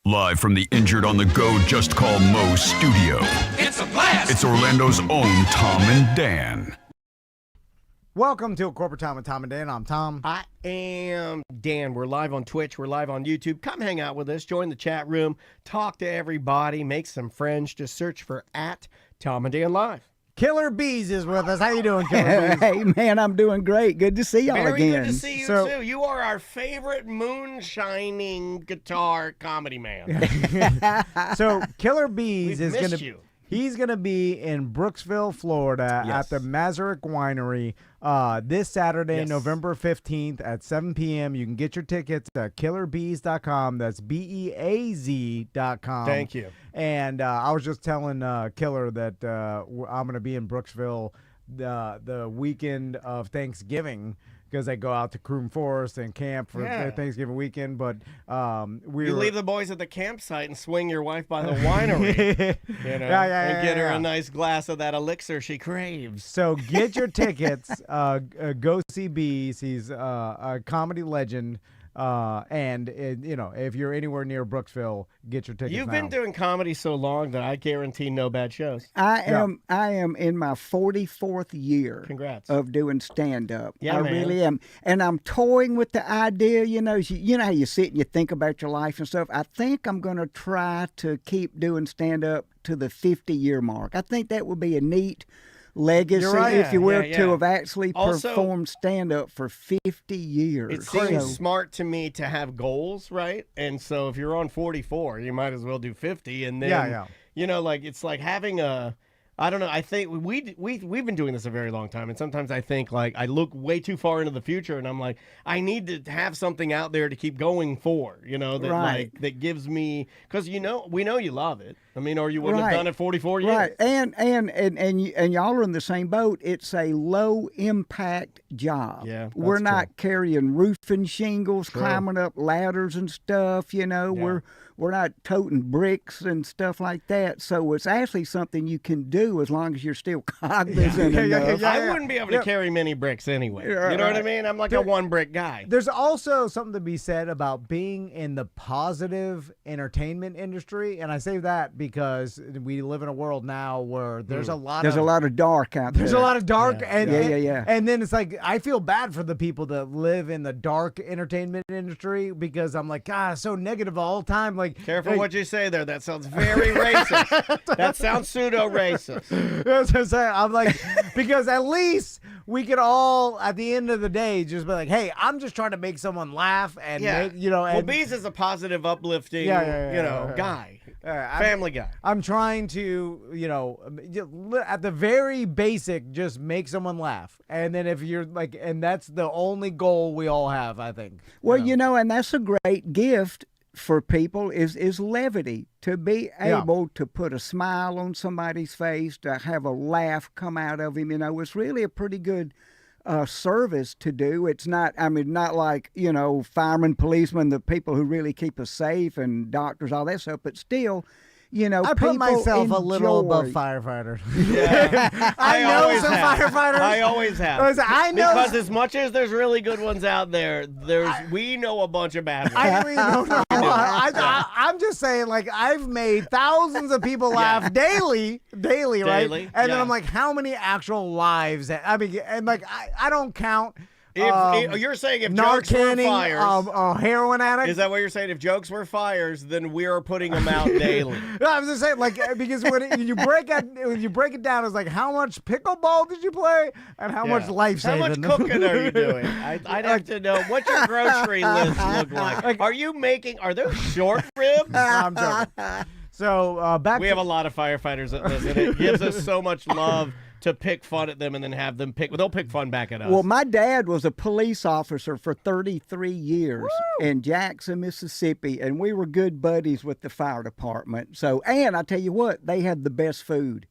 Live from the Injured on the Go Just Call Mo studio. It's a blast! It's Orlando's own Tom and Dan. Welcome to Corporate Time with Tom and Dan. I'm Tom. I am Dan. We're live on Twitch. We're live on YouTube. Come hang out with us. Join the chat room. Talk to everybody. Make some friends. Just search for @Tom and Dan Live. Killer BEAZ is with us. How you doing, Killer BEAZ? Hey, man, I'm doing great. Good to see y'all Very again. good to see you, too. You are our favorite moonshining guitar comedy man. So Killer BEAZ is going to... you. He's going to be in Brooksville, Florida at the Mazurek Winery this Saturday, November 15th at 7 p.m. You can get your tickets at killerbeaz.com. That's BEAZ.com. Thank you. And I was just telling Killer that I'm going to be in Brooksville the weekend of Thanksgiving, because they go out to Croom Forest and camp for Thanksgiving weekend. But you leave the boys at the campsite and swing your wife by the winery, and get her a nice glass of that elixir she craves. So get your tickets. Go see BEAZ. He's a comedy legend. And if you're anywhere near Brooksville, get your tickets. You've been doing comedy so long that I guarantee no bad shows. I am in my 44th year. Congrats. Of doing stand-up. Yeah, I really am. And I'm toying with the idea, you know how you sit and you think about your life and stuff. I think I'm going to try to keep doing stand-up to the 50-year mark. I think that would be a neat legacy, if you will, to have actually performed stand-up for 50 years. It seems smart to me to have goals, right? And so if you're on 44, you might as well do 50. And then, it's like having I don't know. I think we've been doing this a very long time, and sometimes I think I look way too far into the future, and I'm like, I need to have something out there to keep going for, that gives me, because we know you love it. I mean, or you wouldn't have done it 44 years. Right, and y'all are in the same boat. It's a low impact job. Yeah, we're not carrying roofing shingles, climbing up ladders and stuff. We're not toting bricks and stuff like that. So it's actually something you can do as long as you're still cognizant enough. I wouldn't be able to carry many bricks anyway. You know what I mean? I'm like a one-brick guy. There's also something to be said about being in the positive entertainment industry, and I say that because we live in a world now where there's a lot of dark out there. There's a lot of dark, and then it's like I feel bad for the people that live in the dark entertainment industry, because I'm like, God, it's so negative all the time. Careful what you say there. That sounds very racist. That sounds pseudo-racist. That's what I'm saying. I'm like, because at least we could all, at the end of the day, just be like, hey, I'm just trying to make someone laugh and make, Well, BEAZ is a positive, uplifting, guy. Family guy. I'm trying to, at the very basic, just make someone laugh. And then if you're and that's the only goal we all have, I think. Well, and that's a great gift for people is levity, to be able to put a smile on somebody's face, to have a laugh come out of him. It's really a pretty good service to do. It's not, not like, firemen, policemen, the people who really keep us safe, and doctors, all that stuff, but still, I put myself a little above firefighters. Yeah. I know some firefighters. I always have. I know, because as much as there's really good ones out there, we know a bunch of bad ones. I really don't know. I'm just saying, I've made thousands of people laugh daily, right? And then I'm like, how many actual lives? I don't count. You're saying if jokes were fires, heroin addict. Is that what you're saying? If jokes were fires, then we're putting them out daily. No, I was just saying, because when you break it down, it's like, how much pickleball did you play, and how much life saving? How much cooking are you doing? I'd have to know what your grocery list look like. Are those short ribs? No, I'm joking. So we have a lot of firefighters that listen. It gives us so much love to pick fun at them and then have them they'll pick fun back at us. Well, my dad was a police officer for 33 years in Jackson, Mississippi, and we were good buddies with the fire department. So, and I tell you what, they had the best food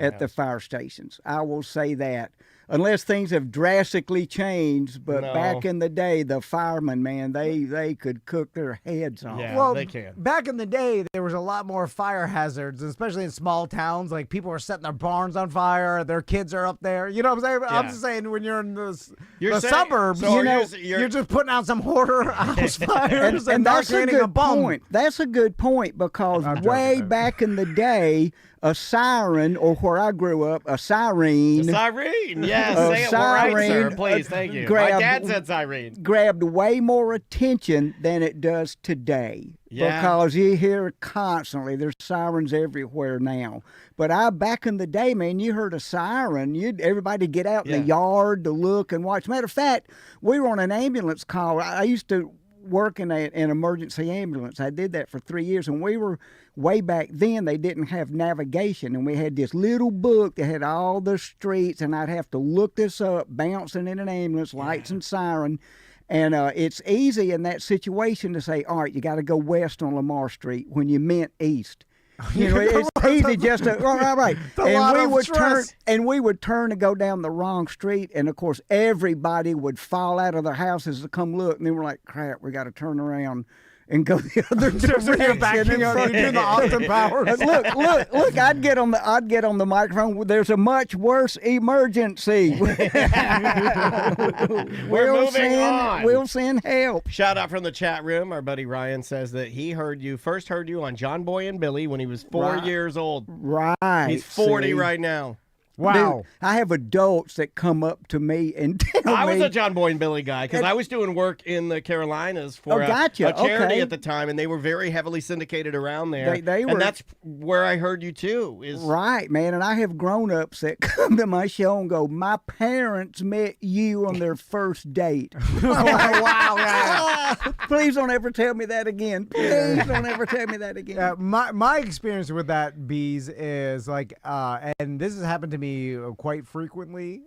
at the fire stations. I will say that. unless things have drastically changed. But No. back in the day, the firemen, man, they could cook their heads off. Yeah, Well, they can. back in the day, there was a lot more fire hazards, especially in small towns. Like people were setting their barns on fire, their kids are up there. You know what I'm saying? I'm Yeah. just saying when you're in the You're saying- suburbs, so you're just putting out some hoarder house fires And not that's a creating good bum. point. That's a good point because I'm joking, way man. back in the day, a siren, or where I grew up, a siren. Siren, yes, A say it right, sir. siren, Please, thank you. My grabbed- dad said siren. Grabbed way more attention than it does today. Yeah. Because you hear constantly, there's sirens everywhere now. But back in the day, man, you heard a siren, everybody get out in the yard to look and watch. Matter of fact, we were on an ambulance call. I used to work in an emergency ambulance. I did that for 3 years, and we were way back then. They didn't have navigation, and we had this little book that had all the streets, and I'd have to look this up, bouncing in an ambulance, lights and siren. And it's easy in that situation to say, all right, you got to go west on Lamar Street when you meant east. You know, it's easy just to, all right. And we would turn to go down the wrong street, and of course everybody would fall out of their houses to come look, and then we're like, crap, we got to turn around and go the other direction. Backing up, you're doing the Austin Powers. Look! I'd get on the microphone. There's a much worse emergency. We're moving on. We'll send help. Shout out from the chat room. Our buddy Ryan says that he first heard you on John Boy and Billy when he was 4 years old. Right. He's 40 see? right now. Wow. Dude, I have adults that come up to me and tell I was me. a John Boy and Billy guy because I was doing work in the Carolinas for a charity Okay. at the time, and they were very heavily syndicated around there. They were, and that's where I heard you too. Right, man. And I have grown-ups that come to my show and go, my parents met you on their first date. Wow. Please don't ever tell me that again. Please don't ever tell me that again. My experience with that, BEAZ, is like, and this has happened to me quite frequently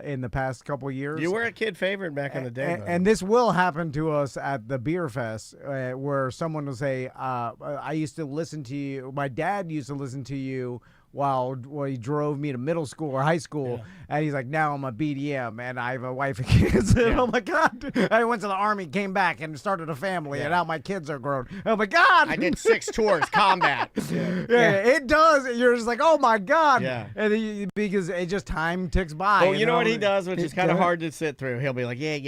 in the past couple years. You were a kid favorite back in the day. And this will happen to us at the beer fest, where someone will say, I used to listen to you, my dad used to listen to you while he drove me to middle school or high school, and he's like, now I'm a BDM and I have a wife and kids. And oh my God, I went to the Army, came back and started a family, and now my kids are grown. Oh my God. I did 6 tours, combat. It does. You're just like, oh my God. Yeah. And because it just time ticks by. Well, you know what he does, which is kind of hard to sit through? He'll be like, yeah.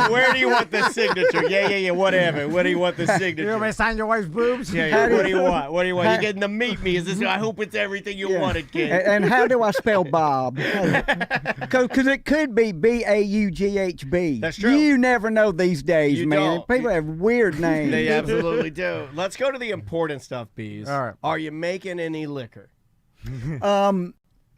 Where do you want the signature? Yeah, whatever. Where do you want the signature? You want me to sign your wife's boobs? Yeah, what do you want? What do you want? You're getting to meet me. Is this? I hope it's everything you wanted, kid. And how do I spell Bob? Because it could be Baughb. That's true. You never know these days, You man. don't. People have weird names. They absolutely do. Let's go to the important stuff, BEAZ. All right. Are you making any liquor?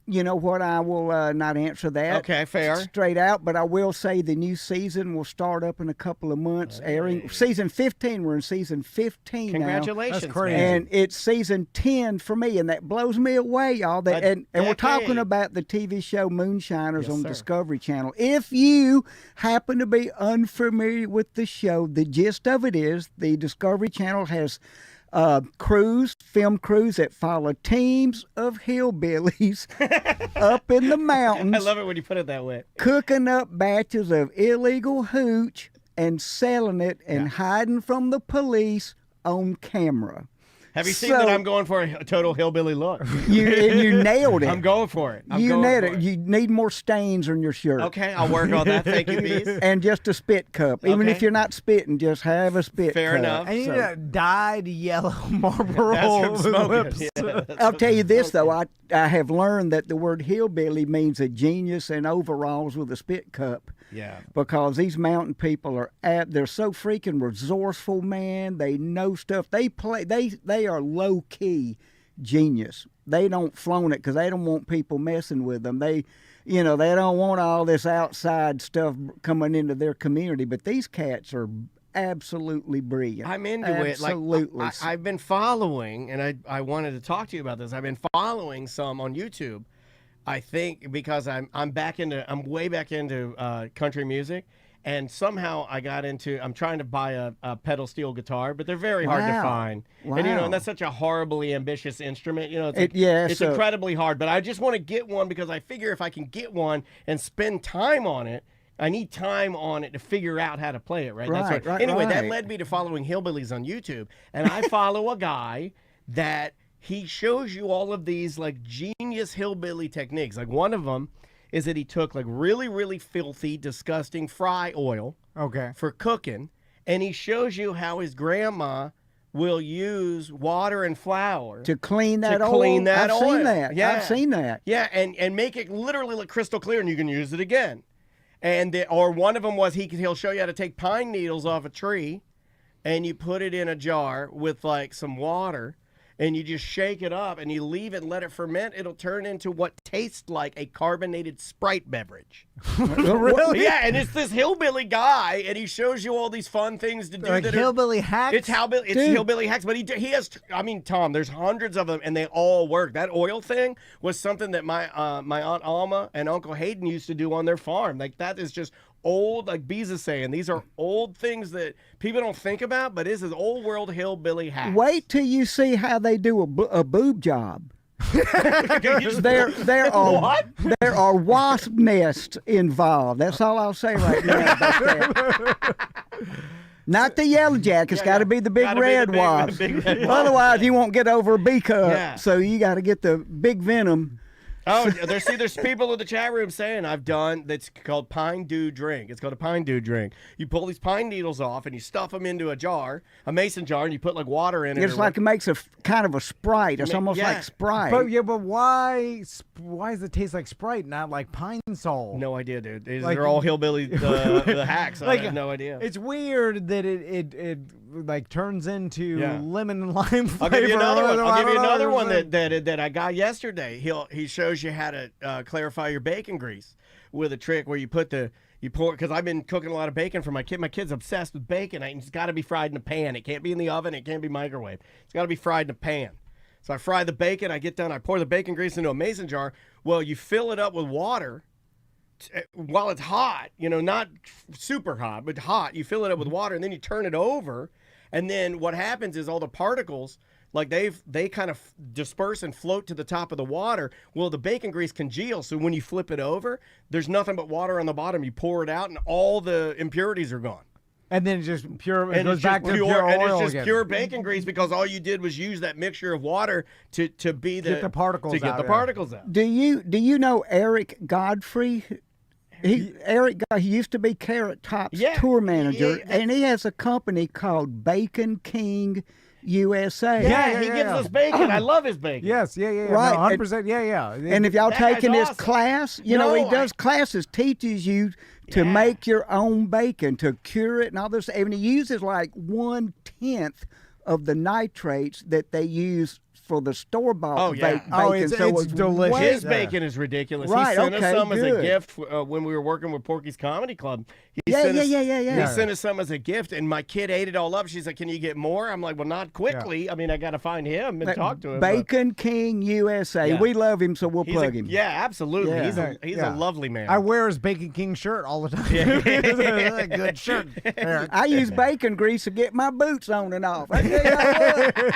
You know what? I will not answer that. Okay, fair. Straight out, but I will say the new season will start up in a couple of months. Airing season 15. We're in season 15 Congratulations. That's crazy. now, and it's season 10 for me, and that blows me away, y'all. That and we're talking about the TV show Moonshiners on Discovery Channel. If you happen to be unfamiliar with the show, the gist of it is the Discovery Channel has film crews that follow teams of hillbillies up in the mountains. I love it when you put it that way. Cooking up batches of illegal hooch and selling it and hiding from the police on camera. Have you seen that I'm going for a total hillbilly look? You nailed it. I'm going for it. You nailed it. You need more stains on your shirt. Okay, I'll work on that. Thank you, BEAZ. And just a spit cup. Even Okay. if you're not spitting, just have a spit Fair cup. enough. I need a dyed yellow Marlboro That's from smoking. lips. Yeah. I'll tell you this, though. I have learned that the word hillbilly means a genius in overalls with a spit cup. Yeah. Because these mountain people they're so freaking resourceful, man. They know stuff. They are low key genius. They don't flaunt it because they don't want people messing with them. They don't want all this outside stuff coming into their community. But these cats are absolutely brilliant. I'm into it. Absolutely. Like, I've been following, and I wanted to talk to you about this. I've been following some on YouTube. I think because I'm way back into country music, And somehow I got into, I'm trying to buy a pedal steel guitar, but they're very hard to find. Wow. And, and that's such a horribly ambitious instrument. It's, it's so incredibly hard. But I just want to get one because I figure if I can get one and spend time on it, I need time on it to figure out how to play it, right? Anyway, that led me to following hillbillies on YouTube. And I follow a guy that he shows you all of these like genius hillbilly techniques. Like one of them is that he took like really, really filthy, disgusting fry oil for cooking, and he shows you how his grandma will use water and flour to clean that oil. I've seen that. Yeah. I've seen that. Yeah, and make it literally like crystal clear, and you can use it again. And or one of them was he'll show you how to take pine needles off a tree, and you put it in a jar with like some water. And you just shake it up and you leave it and let it ferment. It'll turn into what tastes like a carbonated Sprite beverage. Really? Yeah, and it's this hillbilly guy, and he shows you all these fun things to do. Like hillbilly hacks? It's hillbilly hacks, but he has, I mean, Tom, there's hundreds of them, and they all work. That oil thing was something that my Aunt Alma and Uncle Hayden used to do on their farm. Like, that is just old, like BEAZ is saying, these are old things that people don't think about, but this is old world hillbilly hacks. Wait till you see how they do a boob job. there are wasp nests involved. That's all I'll say right now about that. Not the yellow jack. It's got to be the big red wasp. Otherwise, you won't get over a bee cup. Yeah. So you got to get the big venom. Oh, there's people in the chat room saying I've done that's called pine dew drink. It's called a pine dew drink. You pull these pine needles off and you stuff them into a jar, a mason jar, and you put like water in it. It's like it makes a kind of a Sprite. It's almost like Sprite. But why does it taste like Sprite, not like Pine Sol? No idea, dude. They're all hillbilly the hacks. I have no idea. It's weird that it like turns into lemon and lime flavor. I'll give you another one that I got yesterday. He shows you how to clarify your bacon grease with a trick where you pour, because I've been cooking a lot of bacon for my kid. My kid's obsessed with bacon. It's got to be fried in a pan. It can't be in the oven. It can't be microwaved. It's got to be fried in a pan. So I fry the bacon. I get done. I pour the bacon grease into a mason jar. Well, you fill it up with water while it's hot. Not super hot, but hot. You fill it up with water, and then you turn it over. And then what happens is all the particles, like they kind of disperse and float to the top of the water. Well, the bacon grease congeals, so when you flip it over, there's nothing but water on the bottom. You pour it out, and all the impurities are gone. And then it's just pure. It goes back to pure oil and it's just again. Pure bacon grease because all you did was use that mixture of water to get the particles out. Do you know Eric Godfrey? He used to be Carrot Top's tour manager, and he has a company called Bacon King USA. He gives us bacon. I love his bacon. Yes, right, no, 100%. Yeah. And if y'all taking his class, he does classes, teaches you to make your own bacon, to cure it and all this. And he uses like 1/10 of the nitrates that they use for the store-bought bacon. It's delicious. His bacon is ridiculous. Right, he sent us some as a gift when we were working with Porky's Comedy Club. He sent us some as a gift, and my kid ate it all up. She's like, "Can you get more?" I'm like, "Well, not quickly. I mean, I got to find him and talk to him." Bacon King USA. We love him, so we'll plug him. Yeah, absolutely. Yeah. He's a lovely man. I wear his Bacon King shirt all the time. It's a good shirt. I use bacon grease to get my boots on and off. I tell you what.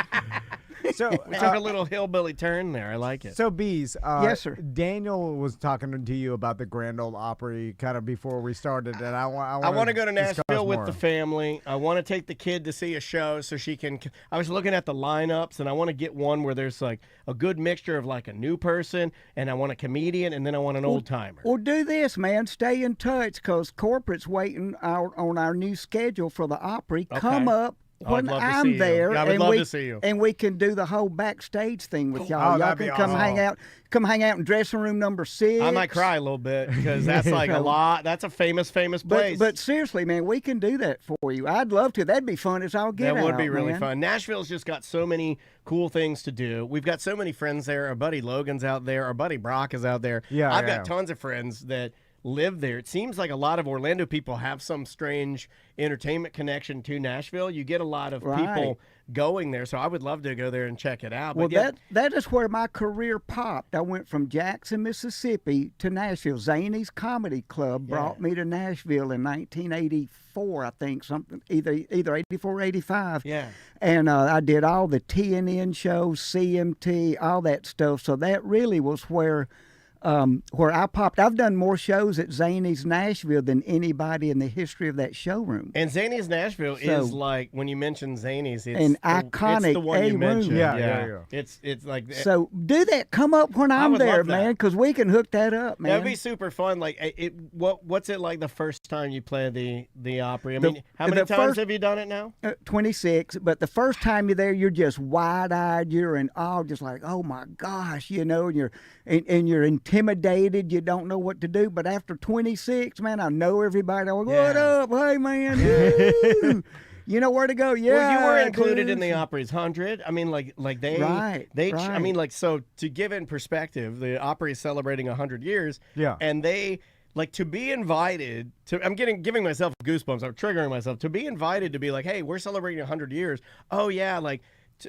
So we took a little hillbilly turn there. I like it. So, BEAZ, yes, sir. Daniel was talking to you about the Grand Ole Opry kind of before we started, and I want to go to Nashville with the family. I want to take the kid to see a show so she can. I was looking at the lineups, and I want to get one where there's like a good mixture of like a new person, and I want a comedian, and then I want an old timer. Well, do this, man. Stay in touch because corporate's waiting on our new schedule for the Opry. Okay. Come up. When I'm there, I would love to see you. And we can do the whole backstage thing with y'all. Y'all can come hang out. Come hang out in dressing room number 6. I might cry a little bit because that's like a lot. That's a famous place. But seriously, man, we can do that for you. I'd love to. That'd be fun as all get out. That would be really fun. Nashville's just got so many cool things to do. We've got so many friends there. Our buddy Logan's out there. Our buddy Brock is out there. I've got tons of friends that live there. It seems like a lot of Orlando people have some strange entertainment connection to Nashville. You get a lot of people going there, so I would love to go there and check it out. Well, but that is where my career popped. I went from Jackson, Mississippi to Nashville. Zany's Comedy Club brought me to Nashville in 1984, I think, something either 84 or 85. Yeah. And I did all the TNN shows, CMT, all that stuff. So that really was where I popped. I've done more shows at Zany's Nashville than anybody in the history of that showroom. And Zany's Nashville is like, when you mention Zany's, it's an iconic it's the one you mentioned. Yeah. It's like so. Do that. Come up when I'm there, man, because we can hook that up, man. That'd be super fun. Like, what's it like the first time you play the Opry? I mean, how many times have you done it now? 26. But the first time you're there, you're just wide-eyed. You're in awe, just like, oh my gosh, and you're intimidated. You don't know what to do. But after 26, man, I know everybody. I'm like, what up? Hey, man. You know where to go. Yeah. Well, you were included in the Opry's 100. I mean, like they. Right. I mean, like, so to give it in perspective, the Opry is celebrating 100 years. Yeah. And they. Like, to be invited to, I'm giving myself goosebumps. I'm triggering myself to be invited to be like, hey, we're celebrating 100 years. Oh yeah, like.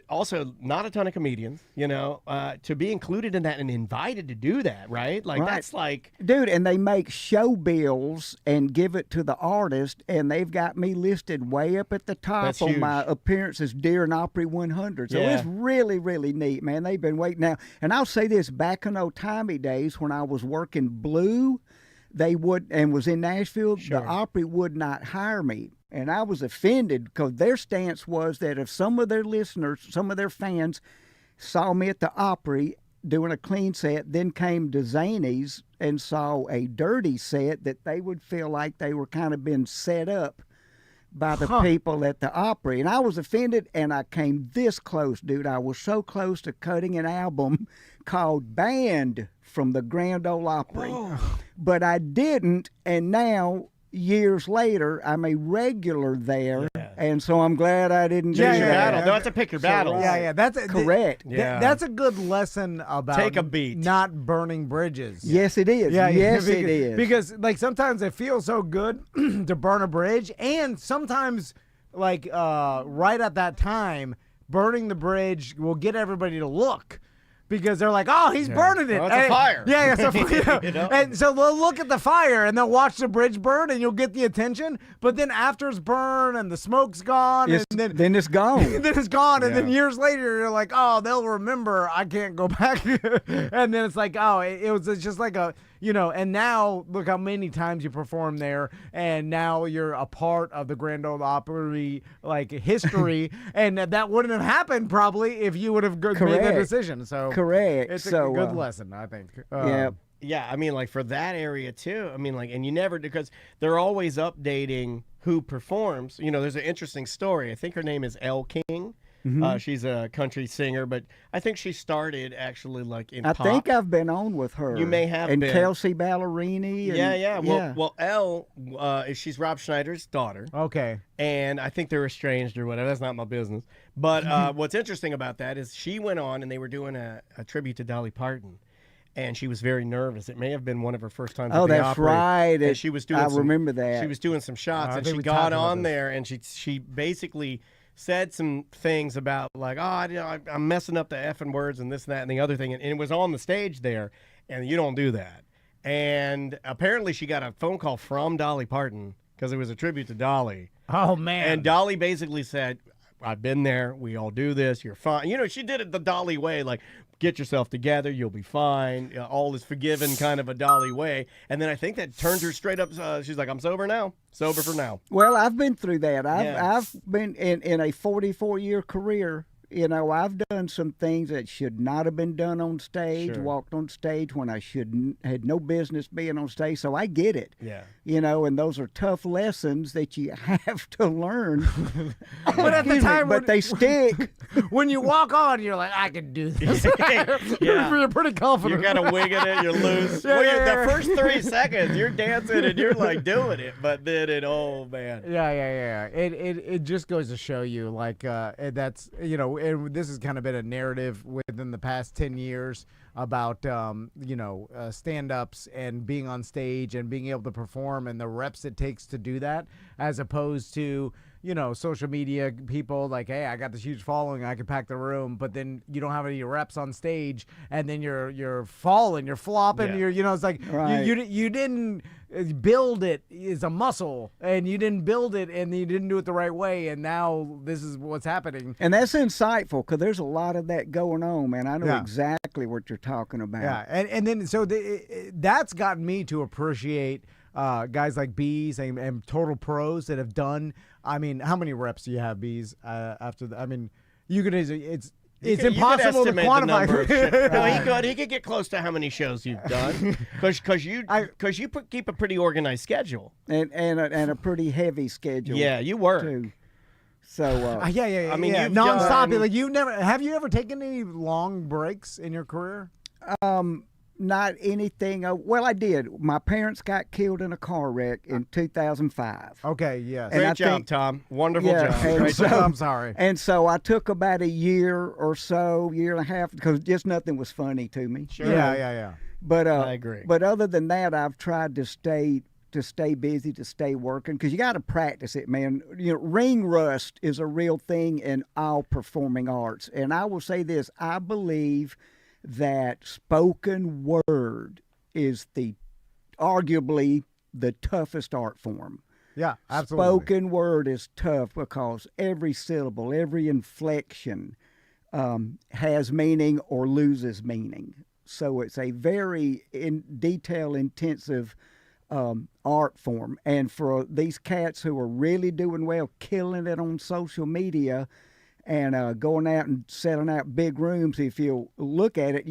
Also, not a ton of comedians, to be included in that and invited to do that, right? Like, that's like... Dude, and they make show bills and give it to the artist, and they've got me listed way up at the top on my appearances during Opry 100. So it's really, really neat, man. They've been waiting now. And I'll say this, back in old-timey days when I was working Blue, was in Nashville, the Opry would not hire me. And I was offended because their stance was that if some of their listeners, some of their fans saw me at the Opry doing a clean set, then came to Zany's and saw a dirty set, that they would feel like they were kind of being set up by the people at the Opry. And I was offended, and I came this close, dude. I was so close to cutting an album called Banned from the Grand Ole Opry. Whoa. But I didn't, and now... years later, I'm a regular there, and so I'm glad I didn't do that. Battle. No, that's a pick your battle. Yeah, that's correct. That's a good lesson about take a beat, not burning bridges. Yes, it is. Yes, it is. Because like sometimes it feels so good to burn a bridge, and sometimes like right at that time, burning the bridge will get everybody to look. Because they're like, oh, he's burning it. Well, it's a fire. Yeah, and so they'll look at the fire and they'll watch the bridge burn, and you'll get the attention. But then after it's burned and the smoke's gone, then it's gone. Then it's gone, and then years later you're like, oh, they'll remember. I can't go back. And then it's like, oh, it's just like a. And now look how many times you perform there, and now you're a part of the Grand Ole Opry like history, and that wouldn't have happened probably if you would have made the decision. So correct. It's a good lesson, I think. Yeah, I mean, like for that area too. I mean, like, and you never, because they're always updating who performs. There's an interesting story. I think her name is Elle King. Mm-hmm. She's a country singer, but I think she started actually like in pop. I think I've been on with her. You may have and been. Kelsey Ballerini. Well, Elle, she's Rob Schneider's daughter. Okay. And I think they're estranged or whatever. That's not my business. But what's interesting about that is she went on and they were doing a tribute to Dolly Parton. And she was very nervous. It may have been one of her first times at the Opry. Oh, that's right. And she was doing remember that. She was doing some shots, and she got on there, and she basically said some things about like, I'm messing up the effing words and this and that and the other thing. And it was on the stage there, and you don't do that. And apparently she got a phone call from Dolly Parton because it was a tribute to Dolly. Oh, man. And Dolly basically said, I've been there. We all do this. You're fine. She did it the Dolly way, like, get yourself together. You'll be fine. All is forgiven kind of a Dolly way. And then I think that turned her straight up. She's like, I'm sober now. Sober for now. Well, I've been through that. I've been in a 44-year career. I've done some things that should not have been done on stage, walked on stage when I had no business being on stage. So I get it. Yeah. And those are tough lessons that you have to learn. But at the time, but they stick. when you walk on, you're like, I can do this. You're pretty confident. You're kind of winging it. You're loose. The first 3 seconds, you're dancing and you're like doing it, but then oh man. Yeah. It just goes to show you, like, that's, and this has kind of been a narrative within the past 10 years about, stand-ups and being on stage and being able to perform and the reps it takes to do that, as opposed to, social media people like, hey, I got this huge following, I can pack the room, but then you don't have any reps on stage, and then you're falling, you're flopping, it's like you didn't build it as a muscle, and you didn't build it, and you didn't do it the right way, and now this is what's happening. And that's insightful, because there's a lot of that going on, man. I know exactly what you're talking about. Yeah, and then so that's gotten me to appreciate guys like BEAZ and total pros that have done. I mean, how many reps do you have, BEAZ? After the, I mean, you could. It's impossible to quantify. He could get close to how many shows you've done, because you keep a pretty organized schedule and a pretty heavy schedule. Yeah, you work too. So yeah. I mean, nonstop. Like, have you ever taken any long breaks in your career? Not anything. Well, I did. My parents got killed in a car wreck in 2005. Okay, yes. Great job, Tom. Wonderful job. Great job. I'm sorry. And so I took about a year or so, year and a half, because just nothing was funny to me. Sure. Yeah. But I agree. But other than that, I've tried to stay busy, to stay working, because you got to practice it, man. Ring rust is a real thing in all performing arts. And I will say this: I believe that spoken word is arguably the toughest art form. Yeah, absolutely. Spoken word is tough because every syllable, every inflection has meaning or loses meaning. So it's a very detail-intensive art form. And for these cats who are really doing well, killing it on social media, and going out and selling out big rooms, if you look at it,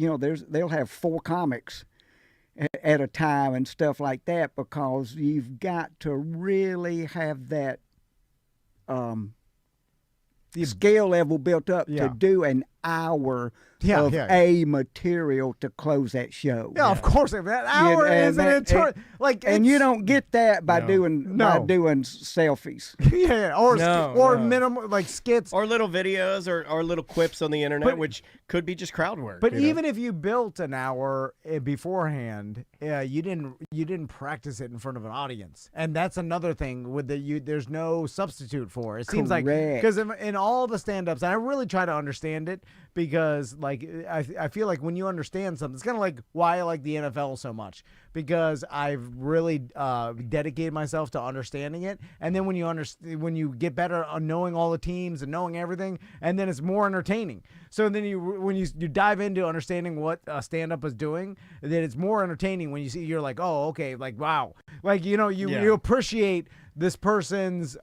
they'll have 4 comics at a time and stuff like that, because you've got to really have that skill level built up to do an hour of a material to close that show. Yeah, of course. That hour is an eternity. And you don't get that by doing selfies. Or minimum, like, skits, or little videos, or little quips on the internet, which could be just crowd work. But even if you built an hour beforehand, you didn't practice it in front of an audience, and that's another thing with there's no substitute for it. It seems like, because in all the stand-ups, and I really try to understand it, because, like, I feel like when you understand something, it's kind of like why I like the NFL so much, because I've really dedicated myself to understanding it, and then when you get better on knowing all the teams and knowing everything, and then it's more entertaining. So then when you dive into understanding what stand-up is doing, then it's more entertaining when you're like, oh, okay, like, wow, like, you appreciate this person's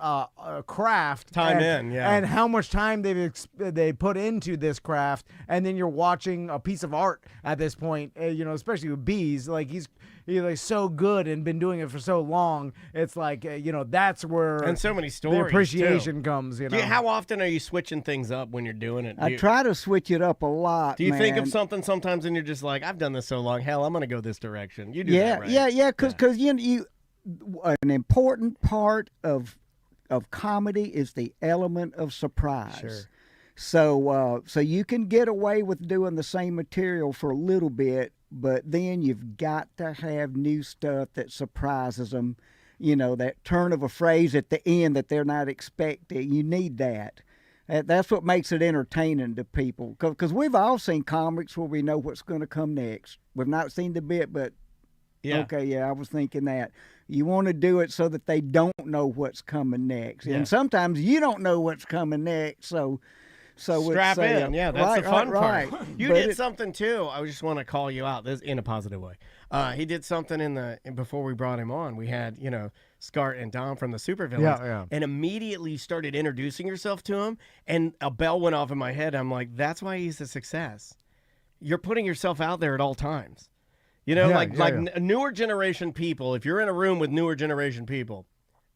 craft, and how much time they put into this craft, and then you're watching a piece of art at this point. Especially with BEAZ, like he's like so good and been doing it for so long. It's like that's where, and so many stories, the appreciation comes. How often are you switching things up when you're doing it? I try to switch it up a lot. Do you think of something sometimes and you're just like, I've done this so long, hell, I'm gonna go this direction? You do that, right? Yeah, because you. An important part of comedy is the element of surprise. Sure. So you can get away with doing the same material for a little bit, but then you've got to have new stuff that surprises them. That turn of a phrase at the end that they're not expecting. You need that. That's what makes it entertaining to people. Because we've all seen comics where we know what's going to come next. We've not seen the bit, but okay, I was thinking that. You want to do it so that they don't know what's coming next. And sometimes you don't know what's coming next, so strap in. Yeah, that's the fun part. You did something too. I just want to call you out this in a positive way. He did something before we brought him on. We had, Scart and Dom from the SUPERVILLIANS, and immediately started introducing yourself to him, and a bell went off in my head. I'm like, that's why he's a success. You're putting yourself out there at all times. Newer generation people, if you're in a room with newer generation people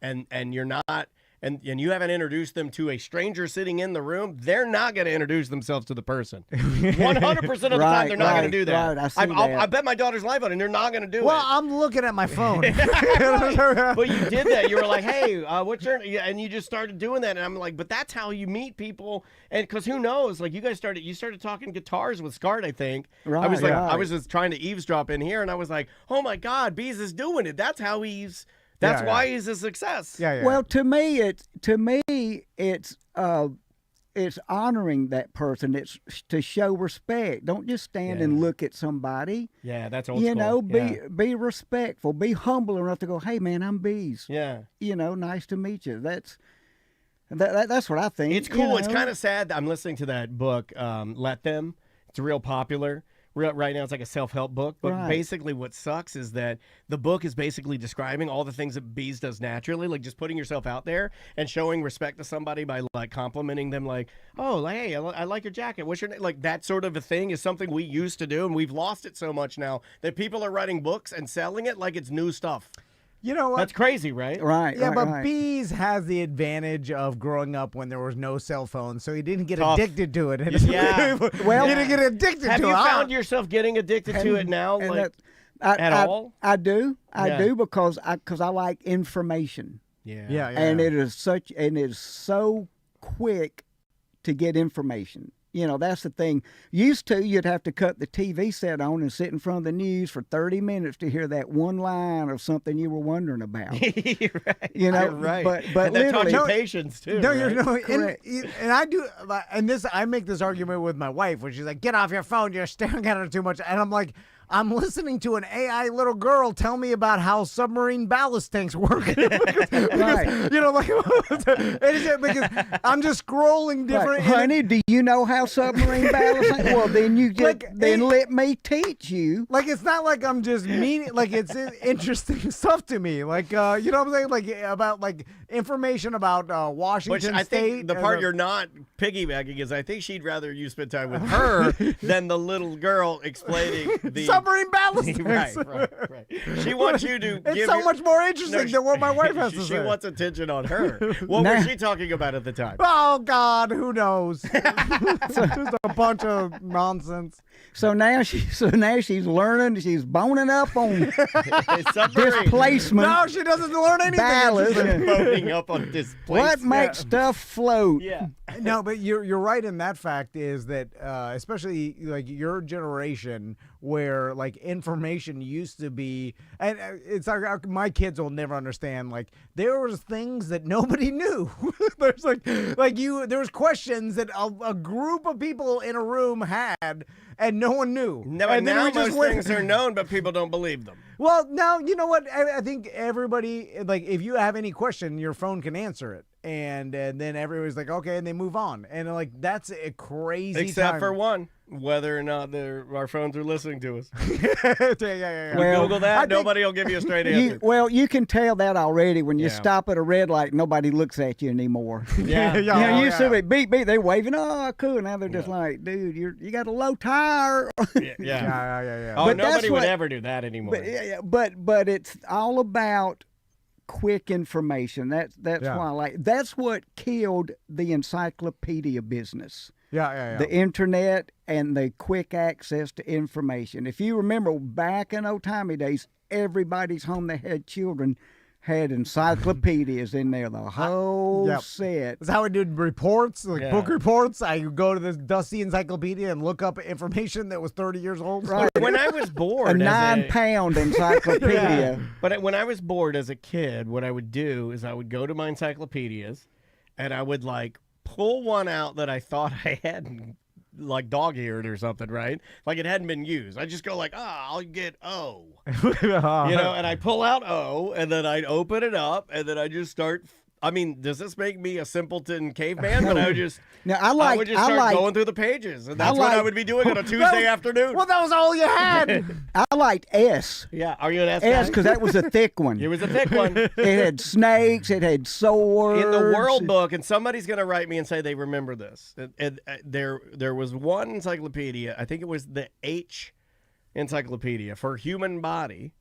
and you're not and you haven't introduced them to a stranger sitting in the room, they're not going to introduce themselves to the person. 100% of the time, they're not going to do that. Right, I bet my daughter's life on it, and they're not going to do it. Well, I'm looking at my phone. But you did that. You were like, hey, what's your... And you just started doing that. And I'm like, but that's how you meet people. And because who knows? Like, you started talking guitars with Scart, I think. Right, I was like, right. I was just trying to eavesdrop in here, and I was like, oh my God, BEAZ is doing it. That's how he's... That's why he's a success. Yeah. Well, to me, it's honoring that person. It's to show respect. Don't just stand and look at somebody. Yeah, that's old You school. know, Yeah. be respectful. Be humble enough to go, hey man, I'm BEAZ. Yeah. You know, nice to meet you. That's what I think. It's cool. you know? It's kind of sad. I'm listening to that book, Let Them. It's real popular. Right now, it's like a self-help book. But Right. basically what sucks is that the book is basically describing all the things that BEAZ does naturally, like just putting yourself out there and showing respect to somebody by like complimenting them like, oh, hey, I like your jacket. What's your name? Like that sort of a thing is something we used to do, and we've lost it so much now that people are writing books and selling it like it's new stuff. You know what? That's crazy, right? Right. Yeah, right, but right. BEAZ has the advantage of growing up when there was no cell phone, so he didn't get Tough. addicted to it. Yeah. Well- he didn't get addicted Have to you it. found yourself getting addicted to it now? And Like, that- at all? I do. I Yeah. do because I like information. Yeah. And it is so quick to get information. You know, that's the thing. Used to, you'd have to cut the TV set on and sit in front of the news for 30 minutes to hear that one line of something you were wondering about. right. You know, You're right. but and that taught literally, you patience too. No, right? you're no, Correct. and I do, and this I make this argument with my wife when she's like, "Get off your phone, you're staring at it too much," and I'm like, I'm listening to an AI little girl tell me about how submarine ballast tanks work. Right. You know, like, because I'm just scrolling different. Right. Honey, do you know how submarine ballast? Well, then you just let me teach you. Like, it's not like I'm just meaning, like, it's interesting stuff to me. Like, you know what I'm saying? Like, about, like, information about Washington Which I State. think the part you're not piggybacking is I think she'd rather you spend time with her than the little girl explaining the submarine ballast tanks. right. She wants you to It's give so your- much more interesting than what my wife has to she say. wants attention on her. What was she talking about at the time? Oh, God, who knows? Just a bunch of nonsense. So now she's learning. She's boning up on Submarine. displacement. No, she doesn't learn anything. Ballast. Boning up on this place. What makes stuff float? Yeah. No, but you're right in that fact is that especially like your generation where like information used to be, and it's like my kids will never understand, like there was things that nobody knew. There's there was questions that a group of people in a room had and no one knew. No, and now we just most things are known, but people don't believe them. Well, now, you know what? I think everybody, like, if you have any question, your phone can answer it. And then everybody's like, okay, and they move on. And, like, that's a crazy Except time. for one, whether or not our phones are listening to us. yeah. Well, Google that, nobody will give you a straight answer. You can tell that already when you stop at a red light. Nobody looks at you anymore. Yeah. You know, used to be beep, they're waving. Oh, cool. Now they're just like, dude, you got a low tire. Yeah. Oh, But nobody that's would what- ever do that anymore. But it's all about quick information. That's why that's what killed the encyclopedia business. Yeah. The internet and the quick access to information. If you remember back in old timey days, everybody's home that had children had encyclopedias in there, the whole set. That's how I did reports, like book reports. I would go to this dusty encyclopedia and look up information that was 30 years old. Right. When I was bored, A as 9-pound encyclopedia. But when I was bored as a kid, what I would do is I would go to my encyclopedias and I would like pull one out that I thought I hadn't like dog-eared or something, right? Like it hadn't been used. I just go like, I'll get O. You know, and I pull out O, and then I'd open it up, and then I just start. I mean, does this make me a simpleton caveman? But I would just, Now, I would just start going through the pages, and that's what I would be doing on a Tuesday afternoon. Well, that was all you had. I liked S. Yeah, are you an S guy? S because that was a thick one. It was a thick one. It had snakes. It had swords. In the World Book, and somebody's going to write me and say they remember this. There was one encyclopedia, I think it was the H encyclopedia for human body.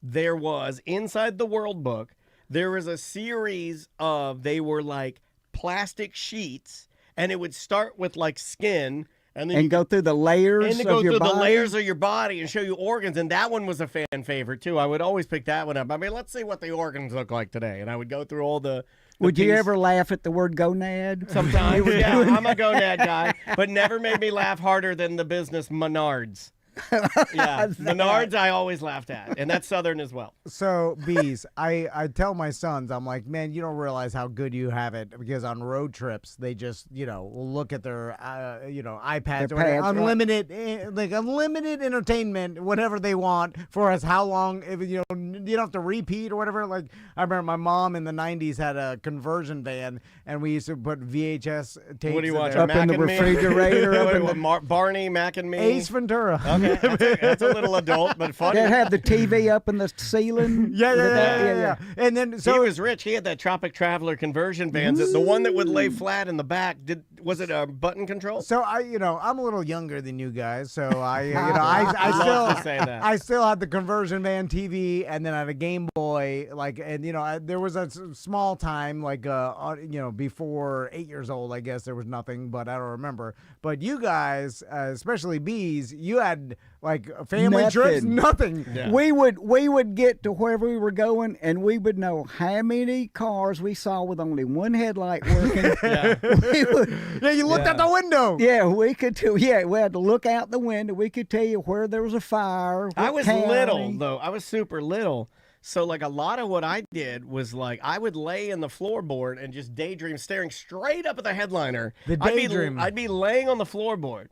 There was, inside the World Book, there was a series of, they were like plastic sheets, and it would start with like skin. And then go through the layers and of go your through body. the layers of your body and show you organs. And that one was a fan favorite, too. I would always pick that one up. I mean, let's see what the organs look like today. And I would go through all the Would you ever laugh at the word gonad? Sometimes, yeah. I'm a gonad guy. But never made me laugh harder than the business Menards. Yeah, Menards I always laughed at, and that's Southern as well. So, BEAZ, I tell my sons, I'm like, man, you don't realize how good you have it, because on road trips, they just, look at their, iPads, or whatever, unlimited, unlimited entertainment, whatever they want for us, how long, if, you don't have to repeat or whatever. Like, I remember my mom in the 90s had a conversion van, and we used to put VHS tapes. What do you watch? Up in the refrigerator. Barney, Mac and Me. Ace Ventura. Okay, that's a little adult, but funny. That had the TV up in the ceiling. Yeah. And then he was rich. He had that Tropic Traveler conversion vans. The one that would lay flat in the back. Was it a button control? So I'm a little younger than you guys. So I still had the conversion van TV, and then I had a Game Boy. There was a small time before 8 years old. I guess there was nothing, but I don't remember. But you guys, especially BEAZ, you had like family trips, nothing. Yeah. We would get to wherever we were going, and we would know how many cars we saw with only one headlight working. You looked out the window. Yeah, we could too. Yeah, we had to look out the window. We could tell you where there was a fire. I was little though. I was super little. So like a lot of what I did was like I would lay in the floorboard and just daydream, staring straight up at the headliner. The daydream. I'd be laying on the floorboard,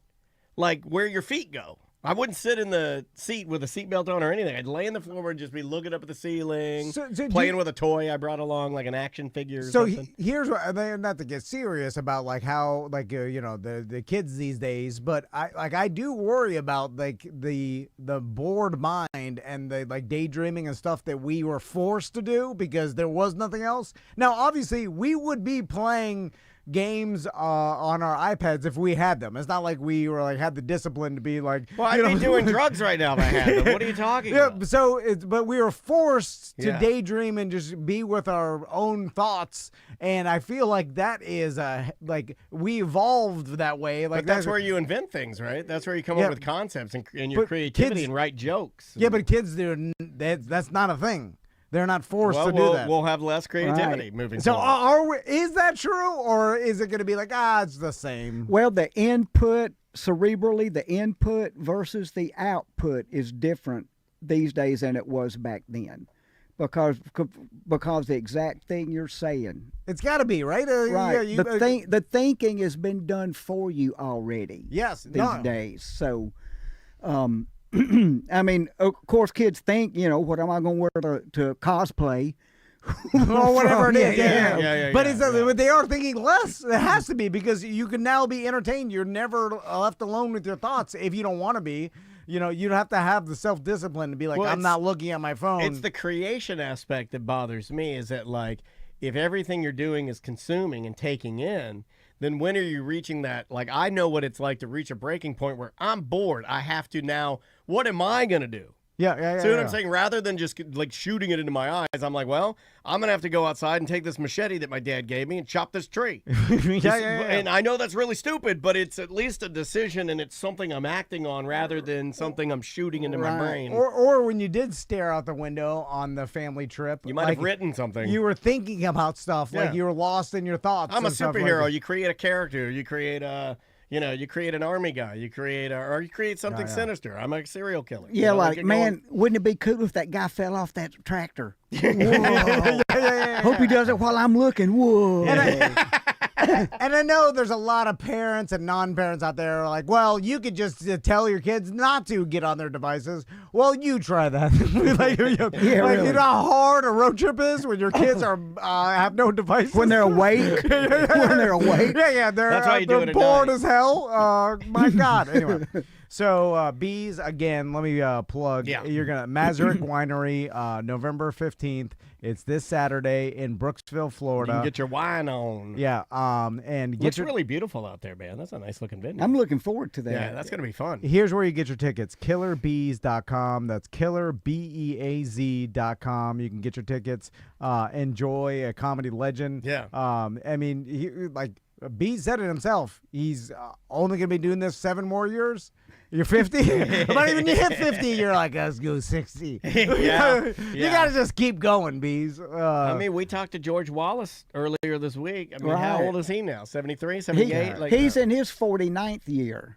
like where your feet go. I wouldn't sit in the seat with a seatbelt on or anything. I'd lay in the floor and just be looking up at the ceiling, playing with a toy I brought along, like an action figure or something. Here's what, not to get serious about like how the kids these days, but I do worry about like the bored mind and the like daydreaming and stuff that we were forced to do because there was nothing else. Now, obviously, we would be playing games on our iPads if we had them. It's not like we were like had the discipline to be like. Well, I'd be doing drugs right now if I had them. What are you talking about? So but we were forced to daydream and just be with our own thoughts, and I feel like that is like we evolved that way. Like but that's where you invent things, right? That's where you come up with concepts and your creativity and write jokes. Yeah, but kids do. That's not a thing. They're not forced to do that. We'll have less creativity moving forward. Is that true, or is it going to be like, it's the same? Well, the input, cerebrally, the input versus the output is different these days than it was back then. Because the exact thing you're saying. It's got to be, right? Right. The thinking has been done for you already. Yes. These days. So, I mean, of course, kids think, what am I going to wear to cosplay? Or whatever it is. Yeah. But they are thinking less. It has to be because you can now be entertained. You're never left alone with your thoughts if you don't want to be. You have to have the self-discipline to be like, I'm not looking at my phone. It's the creation aspect that bothers me is that, like, if everything you're doing is consuming and taking in, then when are you reaching that? Like, I know what it's like to reach a breaking point where I'm bored. I have to now, what am I going to do? Yeah. See what I'm saying? Rather than just like shooting it into my eyes, I'm like, well, I'm going to have to go outside and take this machete that my dad gave me and chop this tree. And I know that's really stupid, but it's at least a decision and it's something I'm acting on rather than something I'm shooting into my brain. Or when you did stare out the window on the family trip. You might have written something. You were thinking about stuff. Like you were lost in your thoughts. I'm a superhero. You create a character. You create a... you create an army guy. You create or you create something sinister. I'm a serial killer. Yeah, wouldn't it be cool if that guy fell off that tractor? Hope he does it while I'm looking. Whoa. And I know there's a lot of parents and non-parents out there who are like, well, you could just tell your kids not to get on their devices. Well, you try that. Really. You know how hard a road trip is when your kids are have no devices? When they're awake? When they're awake? Yeah. That's why you do it they're at bored night. as hell. My God. Anyway. So BEAZ again. Let me plug. Yeah. You're gonna Mazurek Winery, November 15th. It's this Saturday in Brooksville, Florida. You can get your wine on. Yeah. And get Looks really beautiful out there, man. That's a nice looking venue. I'm looking forward to that. Yeah, that's gonna be fun. Here's where you get your tickets. KillerBeaz.com. That's KillerBeaz.com. You can get your tickets. Enjoy a comedy legend. Yeah. I mean, BEAZ said it himself. He's only gonna be doing this 7 more years. You're 50. Not even you hit 50. You're like, let's go 60. Yeah. You gotta just keep going, BEAZ. I mean, we talked to George Wallace earlier this week. I mean, how Right. old is he now? 73, 78? He's in his 49th year.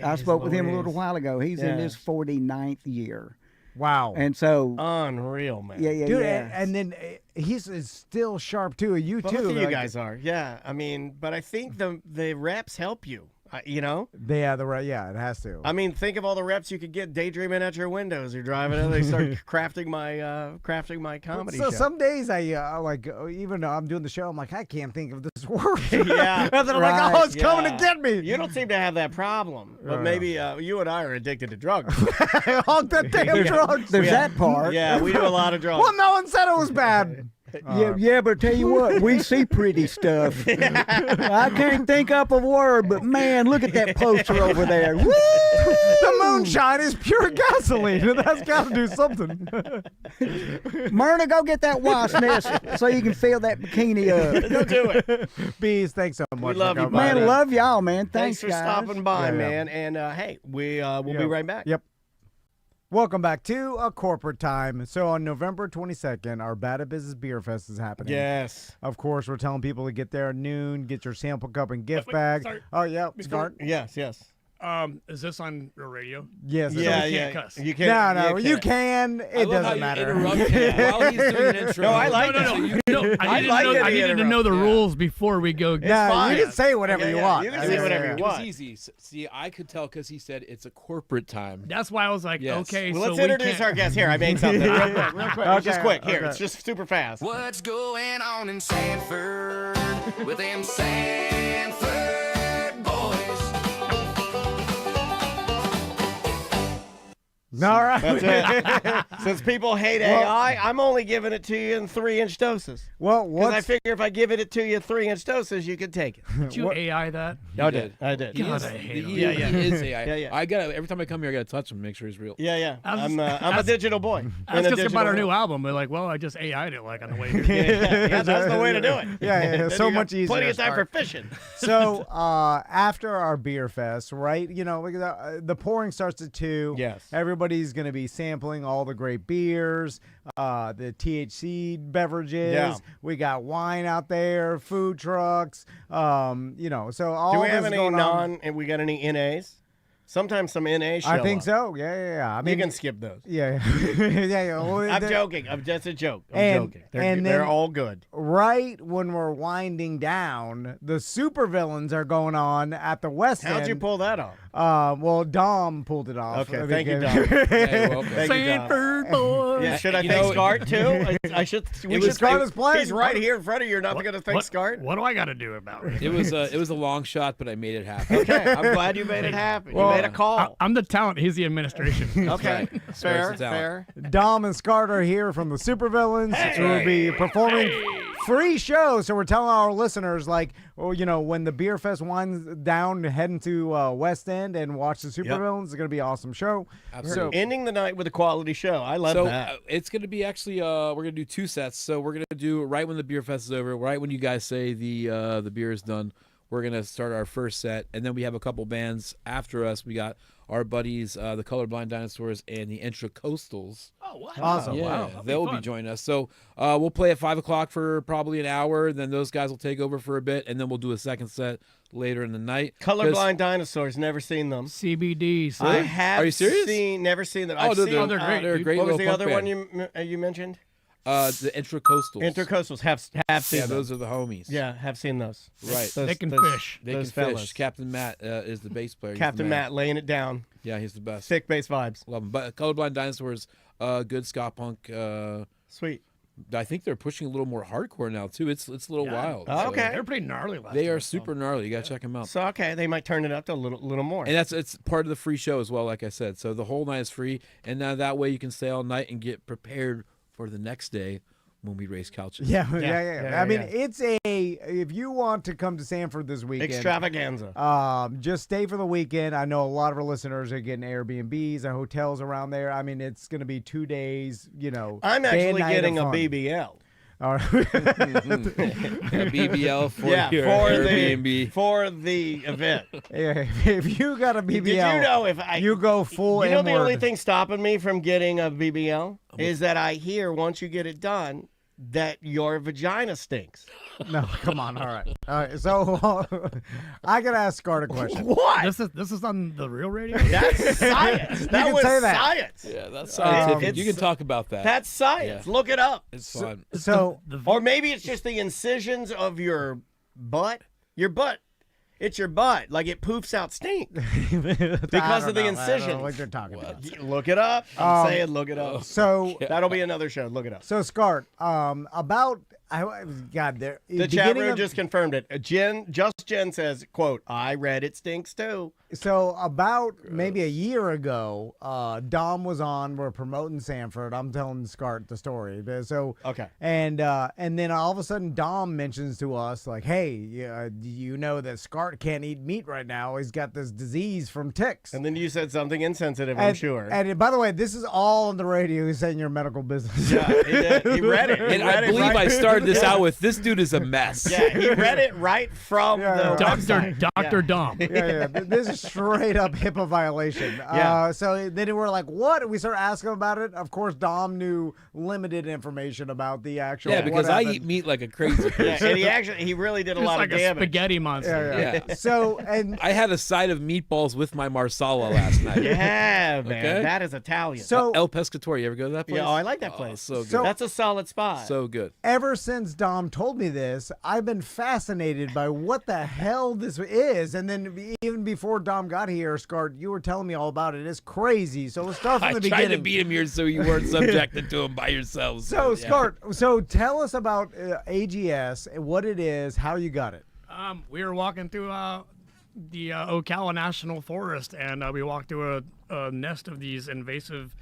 I Jeez spoke with him a Louise. little while ago. He's in Yeah. his 49th year. Wow. And so, Unreal, man. yeah. Dude, and then he's still sharp too. You Both too. of you like- guys are. Yeah. I mean, but I think the reps help you. You know? Yeah, it has to. I mean, think of all the reps you could get daydreaming at your windows. You're driving and they start crafting my comedy So show. some days I even though I'm doing the show, I'm like, I can't think of this word. Yeah. And then I'm like, oh, it's coming to Yeah. get me. You don't seem to have that problem, but maybe you and I are addicted to drugs. Hog that damn drugs. there's that part. Yeah, we do a lot of drugs. Well, no one said it was bad. Yeah, but tell you what, we see pretty stuff. I can't think up a word, but man, look at that poster over there. Woo! The moonshine is pure gasoline. That's got to do something. Myrna, go get that wasp nest so you can fill that bikini up. Go do it. BEAZ, thanks so much. love for you, coming buddy. by. Man, love y'all, man. Thanks for guys. stopping by, Yeah, yeah. man. And hey, we'll be right back. Yep. Welcome back to A Corporate Time. So on November 22nd, our Bad Business Beer Fest is happening. Yes. Of course, we're telling people to get there at noon, get your sample cup and gift bag. sorry. Oh, yeah. Start. Yes. Is this on your radio? Yes. Yeah. we can't cuss. You can't. No, you can. It doesn't matter. While he's doing an intro. No, I like No. it. I needed to know the rules before we go. No, fine. you can say whatever you want. You can say whatever you It want. was easy. See, I could tell because he said it's a corporate time. That's why I was like, Yes. okay, Well, so let's we introduce can't. our guest here. I made something real quick. It's just quick. Here, okay. it's just super fast. What's going on in Sanford with them Sanford boys? All right. That's it. Since people hate AI, I'm only giving it to you in 3-inch doses. Well, Because I what's figure if I give it to you in 3-inch doses, you can take it. Did you AI that? I did. I did. He God, is, I hate him. he is AI. Yeah. I got every time I come here, I got to touch him, make sure he's real. Yeah. I was- I'm a that's- digital boy. I was In a just about our digital new world. album. We're like, well, I just AI'd it like on the way here. Yeah, that's the way to do it. Yeah, Then so you got much easier. Plenty to of time start. for fishing. So after our beer fest, right? You know, the pouring starts at 2. Yes. Everybody's going to be sampling all the great beers, the THC beverages. Yeah. We got wine out there, food trucks. You know, so all Do we this have is any going on. and we got any NAs? Sometimes some NAs show I think up. so. Yeah. I mean, You can skip those. yeah. Yeah. Well, I'm the- joking. I'm just a joke. I'm And- joking. and They're then- all good. Right when we're winding down, the supervillains are going on at the West End. How'd you pull that off? Well, Dom pulled it off. Okay, I thank you, think- Dom. Yeah, you're welcome. Thank you, Dom. Sanford boys. Yeah, should I You thank know- Scart too? I should. We should. Scart is playing. He's right here in front of you. You're not going to thank Scart. What do I got to do about it? It was a long shot, but I made it happen. Okay, I'm glad you made it happen. Well, you made a call. I'm the talent. He's the administration. Okay, Right. fair, There's the talent. fair. Dom and Scart are here from the Supervillains who will be performing free shows. So we're telling our listeners, like, well, you know, when the beer fest winds down, heading to West End and watch the Supervillains. It's going to be an awesome show. Absolutely. Ending the night with a quality show. I love So that. it's going to be actually we're going to do 2 sets. So we're going to do right when the beer fest is over, right when you guys say the beer is done. We're going to start our first set, and then we have a couple bands after us. We got our buddies, the Colorblind Dinosaurs and the Intracoastals. Oh, wow. Awesome. Yeah, Wow. That'll they'll be fun. joining us. So we'll play at 5 o'clock for probably an hour. Then those guys will take over for a bit, and then we'll do a second set later in the night. 'Cause- Colorblind Dinosaurs. Never seen them. CBD. I have Are you serious? never seen them. Oh, I've they're, seen, they're, great, they're a dude. great what was little the punk other band. one you mentioned? The Intracoastals. Intercoastals. Have seen Yeah, them. those are the homies. Yeah, have seen those. Right. Those, They can those- fish. They those can fellas. fish. Captain Matt is the bass player. He's the Captain man. Matt laying it down. Yeah, he's the best. Thick bass vibes. Love him. But Colorblind Dinosaurs, good ska punk. Sweet. I think they're pushing a little more hardcore now too. It's a little wild. Oh, okay. They're pretty gnarly. Last They time are I saw super them. gnarly. You gotta check them out. So okay, they might turn it up to a little more. And it's part of the free show as well, like I said. So the whole night is free, and now that way you can stay all night and get prepared for the next day when we race couches. Yeah. Yeah, I mean, yeah. it's if you want to come to Sanford this weekend, Extravaganza. just stay for the weekend. I know a lot of our listeners are getting Airbnbs and hotels around there. I mean, it's going to be 2 days. I'm day and actually night getting a of fun. BBL. All right. A BBL for Yeah, your for Airbnb. for the event. Yeah, if you got a BBL, Did you know if I you go full You know the inward. only thing stopping me from getting a BBL is that I hear once you get it done that your vagina stinks. No, come on. All right. So I gotta ask Scott a question. What? This is on the real radio. That's science. That can was say that. science. Yeah, that's scientific. it's- you can talk about that. That's science. Yeah. Look it up. It's fun. So Or maybe it's just the incisions of your butt. Your butt. It's your butt. Like it poofs out stink. because of the I don't know incisions. what you're talking about. Look it up. I'm saying look it up. So That'll be another show. Look it up. so Scott, about God, there The chat room just confirmed it. Jen says, quote, I read it stinks too. So about maybe a year ago, Dom was on. We're promoting Sanford. I'm telling Scott the story. So Okay. and then all of a sudden Dom mentions to us like, hey, do you know that Scott can't eat meat right now? He's got this disease from ticks. And then you said something insensitive, I'm sure. And by the way, this is all on the radio. He's saying your medical business. Yeah, he did. He read it. He And read I it believe right- I started this out with this dude is a mess. Yeah, he read it right from the website. Dr. Dom. Yeah. This is straight up HIPAA violation. Yeah. So then we're like, what? We start asking about it. Of course, Dom knew limited information about the actual. Yeah, because what I happened. eat meat like a crazy person. Yeah, and he really did a It's lot like of a damage. spaghetti monster. Yeah. So and I had a side of meatballs with my marsala last night. Yeah, man. Okay. That is Italian. so El Pescatore. You ever go to that place? yeah, oh, I like that Oh, place. so good. So- That's a solid spot. So good. ever since Dom told me this, I've been fascinated by what the hell this is. And then even before Dom got here, Scott, you were telling me all about it. It's crazy. So let's start from I the tried to beginning. beat him here so you weren't subjected to him by yourselves. So, yeah. Scott, so tell us about AGS, what it is, how you got it. We were walking through the Ocala National Forest, and we walked through a nest of these invasive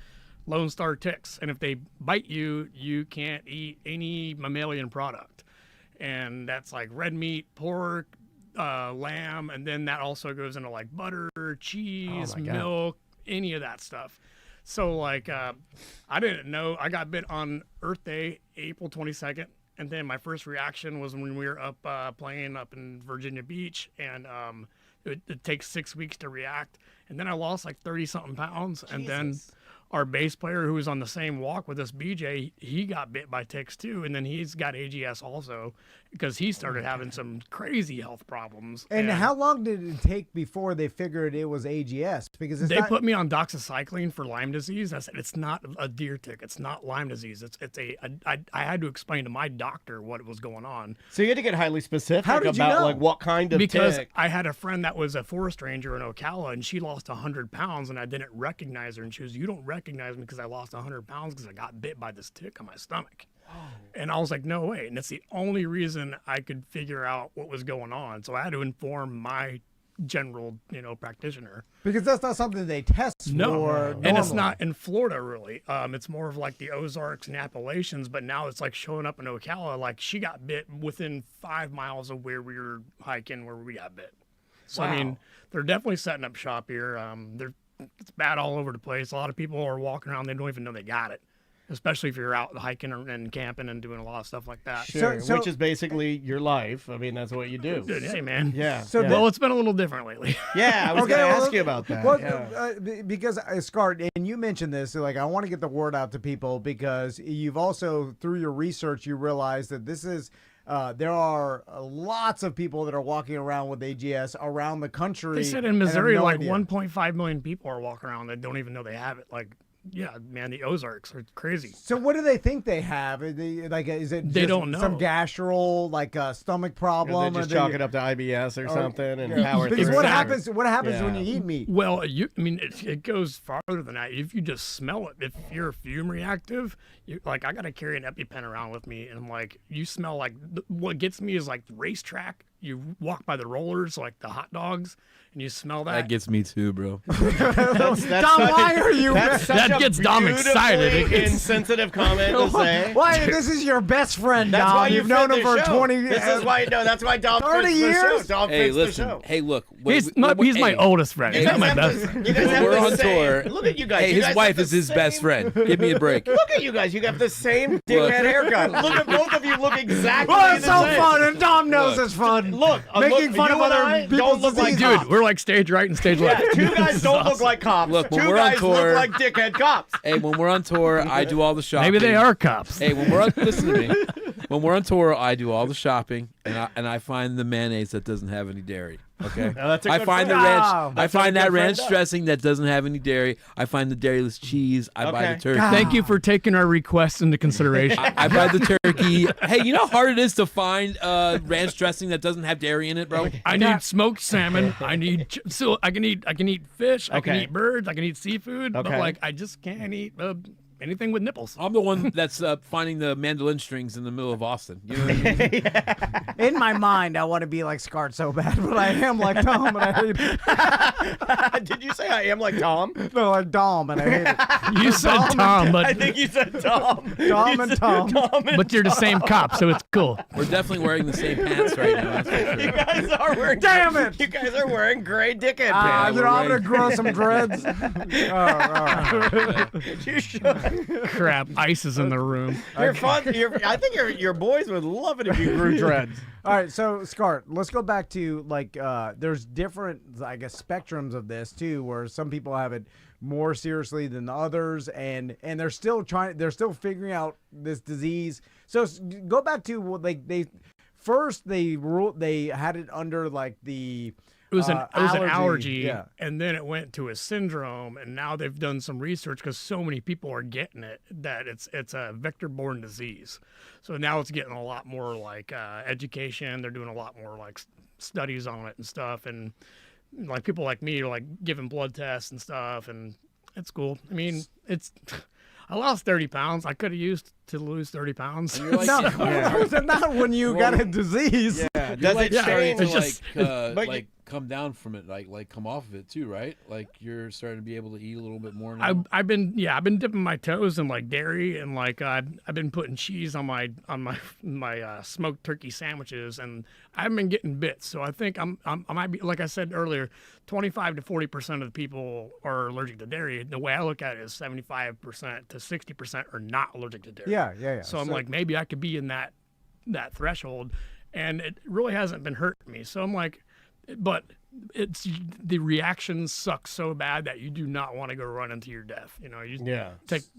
Lone Star ticks. And if they bite you, you can't eat any mammalian product. And that's like red meat, pork, lamb, and then that also goes into like butter, cheese, milk, any of that stuff. So like I didn't know. I got bit on Earth Day, April 22nd. And then my first reaction was when we were up playing up in Virginia Beach, and it takes 6 weeks to react. And then I lost like 30-something pounds. And then our bass player, who was on the same walk with us, BJ, he got bit by ticks too. And then he's got AGS also because he started having some crazy health problems. And how long did it take before they figured it was AGS? Because it's They not, put me on doxycycline for Lyme disease. I said, it's not a deer tick. It's not Lyme disease. I had to explain to my doctor what was going on. So you had to get highly specific How did you about know? like what kind of Because tick. I had a friend that was a forest ranger in Ocala, and she lost 100 pounds, and I didn't recognize her. And she was, you don't recognize me because I lost 100 pounds because I got bit by this tick on my stomach. And I was like, no way. And that's the only reason I could figure out what was going on. So I had to inform my general, practitioner. because that's not something they test for. And it's normally. not in Florida really. It's more of like the Ozarks and Appalachians, but now it's like showing up in Ocala. Like she got bit within 5 miles of where we were hiking, where we got bit. So I mean, they're definitely setting up shop here. It's bad all over the place. A lot of people are walking around; they don't even know they got it. Especially if you're out hiking and camping and doing a lot of stuff like that. Sure, So- which is basically your life. I mean, that's what you do. Hey man. Yeah. So yeah. Well, it's been a little different lately. Yeah, I was going to well, ask you about that. Well, yeah. because Scott, and you mentioned this, so like I want to get the word out to people because you've also through your research you realize that this is there are lots of people that are walking around with AGS around the country. They said in and have Missouri, no like idea. 1.5 million people are walking around that don't even know they have it. Like yeah, man, the Ozarks are crazy. So what do they think they have? Is it They just don't know. some gastral stomach problem? Or they just chalk it up to IBS or something and Yeah. power Because through what it. happens? What happens Yeah. when you eat meat? Well, I mean, it goes farther than that. If you just smell it, if you're fume reactive, like I gotta carry an EpiPen around with me, and like you smell like what gets me is like the racetrack. You walk by the rollers, like the hot dogs, and you smell that. That gets me too, bro. That's Dom, why are you? That's such That a gets Dom excited. beautifully It gets- insensitive comment to say. Why? This is your best friend, That's Dom. why You've known him for 20 years. This is why that's why Dom 30 fits the years? show. Dom Hey, fits listen. the show. Hey, look. He's my hey, oldest friend. He's You not guys my have best the- friend. you guys When have we're the on same- tour, Look at you guys. Hey, You his guys wife have the is his best same- friend. Give me a break. Look at you guys. You have the same dickhead haircut. Look at both of you. Look exactly Well, it's the so same. fun, and Dom knows Look. it's fun. Look, making fun you of and other I people's don't look like diseases. Dude, we're like stage right and stage Yeah, left. two guys don't look like cops. Look, when two we're on guys tour- look like dickhead cops. Hey, when we're on tour, I do all the shopping. Maybe they are cops. Hey, when we're on, listen to me. When we're on tour, I do all the shopping, and I find the mayonnaise that doesn't have any dairy. Okay, Now, that's a I good find the friend. ranch. Wow. I That's what find a that good friend ranch does. dressing that doesn't have any dairy. I find the dairyless cheese. I buy Okay. the turkey. Thank you for taking our requests into consideration. I buy the turkey. Hey, you know how hard it is to find ranch dressing that doesn't have dairy in it, bro? I need smoked salmon. I need so I can eat fish. I can Okay. eat birds. I can eat seafood. But Okay. like I just can't eat anything with nipples. I'm the one that's finding the mandolin strings in the middle of Austin. You know what I mean? In my mind, I want to be like Scarred so bad, but I am like Tom, and I hate it. Did you say I am like Tom? No, like Dom, and I hate it. You said Tom, I but think you said Tom. Dom and Tom. but you're the same cop, so it's cool. We're definitely wearing the same pants right now. That's for You sure. guys are wearing. Damn it! You guys are wearing gray dickhead pants. I'm gonna grow some dreads. You should. Crap, ice is in the room. You're fun. I think your boys would love it if you grew dreads. All right, so Scar, let's go back to like there's different, I guess, spectrums of this too, where some people have it more seriously than others, and they're still figuring out this disease. So go back to what they had it under like the It was an allergy, yeah. and then it went to a syndrome, and now they've done some research because so many people are getting it that it's a vector-borne disease. So now it's getting a lot more like education. They're doing a lot more like studies on it and stuff, and like people like me are like giving blood tests and stuff, and it's cool. I mean, I lost 30 pounds. I could have used to lose 30 pounds. You're like, Not when you got a disease. Yeah. Does Does like it starting change? to It's just- like But you- come down from it, like come off of it too, right? Like you're starting to be able to eat a little bit more now. I've been dipping my toes in like dairy, and like I've been putting cheese on my smoked turkey sandwiches, and I've been getting bits. So I think I might be, like I said earlier, 25 to 40% of the people are allergic to dairy. The way I look at it is 75% to 60% are not allergic to dairy. Yeah. So I'm like, maybe I could be in that threshold, and it really hasn't been hurting me. So I'm like, but it's the reactions suck so bad that you do not want to go run into your death. You know, you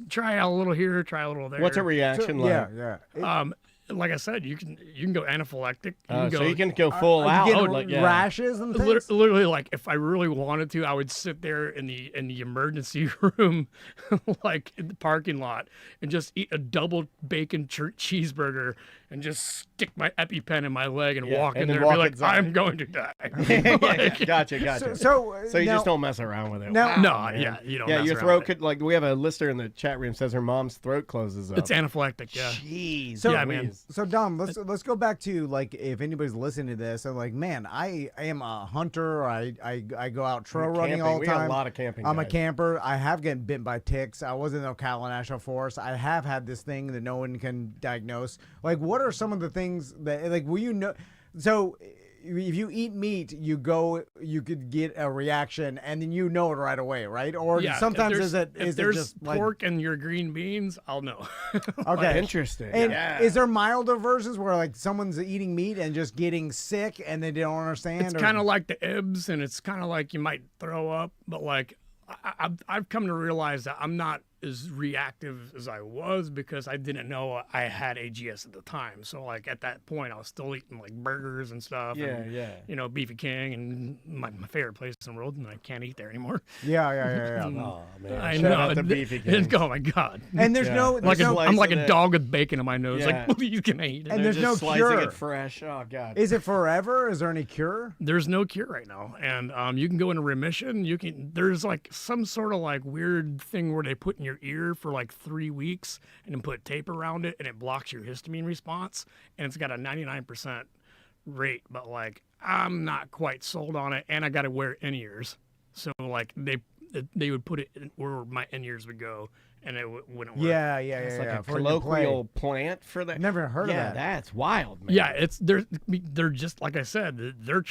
try out a little here, try a little there. What's a reaction like? Yeah. Like I said, you can go anaphylactic. So you can go full Are out. you getting like, yeah. rashes and things? Literally, like if I really wanted to, I would sit there in the emergency room, like in the parking lot, and just eat a double bacon cheeseburger and just stick my EpiPen in my leg and walk and in then there and walk be like, inside. I'm going to die. Gotcha. So you now- just don't mess around with it. No- Wow, No, man. yeah, you don't Yeah, mess your around throat with it. could like. We have a listener in the chat room says her mom's throat closes up. It's anaphylactic, yeah. Jeez. So, Yeah, man. So Dom, let's go back to like if anybody's listening to this, I'm like, man, I am a hunter. I go out trail running Camping. all the We time. got a lot of camping I'm a guys. camper. I have gotten bitten by ticks. I was in the Ocala National Forest. I have had this thing that no one can diagnose. Like, what are some of the things that like will you know? So if you eat meat, you could get a reaction, and then you know it right away, right? Or Yeah, sometimes if is it there's just like pork and your green beans, I'll know. okay? Interesting. And yeah. is there milder versions where like someone's eating meat and just getting sick and they don't understand? It's kind of like the ibs, and it's kind of like you might throw up, but like I've come to realize that I'm not as reactive as I was because I didn't know I had AGS at the time. So like at that point, I was still eating like burgers and stuff. And, you know, Beefy King and my favorite place in the world, and I can't eat there anymore. Yeah. Oh man, I shout know. out to Beefy King. Oh my god. And there's no, Like there's no I'm like a slicing it. dog with bacon in my nose. Yeah. Like, please can I eat it? And They're there's no just slicing cure. it fresh. Oh god. Is it forever? Is there any cure? There's no cure right now, and you can go into remission. There's like some sort of like weird thing where they put in your ear for like 3 weeks and then put tape around it, and it blocks your histamine response, and it's got a 99% rate. But like I'm not quite sold on it, and I got to wear in-ears, so like they would put it where my in-ears would go, and it wouldn't work. Yeah. It's like a For when you play. colloquial plant for that. Never heard of Yeah, that. that's wild, man. Yeah, they're just like I said, they're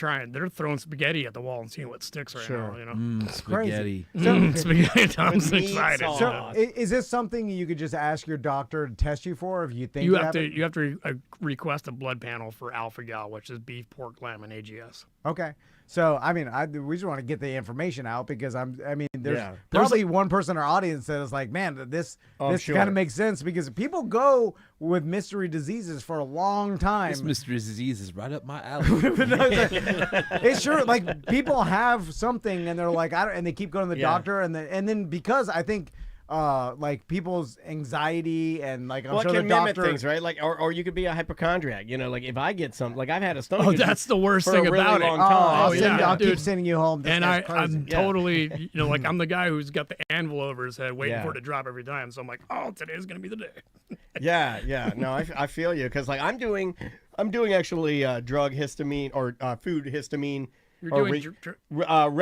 throwing spaghetti at the wall and seeing what sticks right now. You know, Spaghetti. spaghetti. Tom's With meat excited. sauce. So is this something you could just ask your doctor to test you for if you think You you have to it? you have to request a blood panel for alpha gal, which is beef, pork, lamb, and AGS. Okay. So I mean, we just want to get the information out because there's Yeah. probably one person in our audience that is like, man, this sure. kind of makes sense because people go with mystery diseases for a long time. This mystery disease is right up my alley. It's sure like people have something and they're like, and they keep going to the doctor and then because I think like people's anxiety and like I'm Well, sure it the can mimic doctor things, right? Like, or you could be a hypochondriac. You know, like if I get something, like I've had a stomach. Oh, issue that's the worst for thing a really about it. long Oh, time. I'll keep dude. sending you home. This And guy's crazy. I'm Yeah. totally, you know, like I'm the guy who's got the anvil over his head waiting Yeah. for it to drop every time. So I'm like, oh, today's gonna be the day. Yeah. No, I feel you because like I'm doing actually drug histamine or food histamine. You're or doing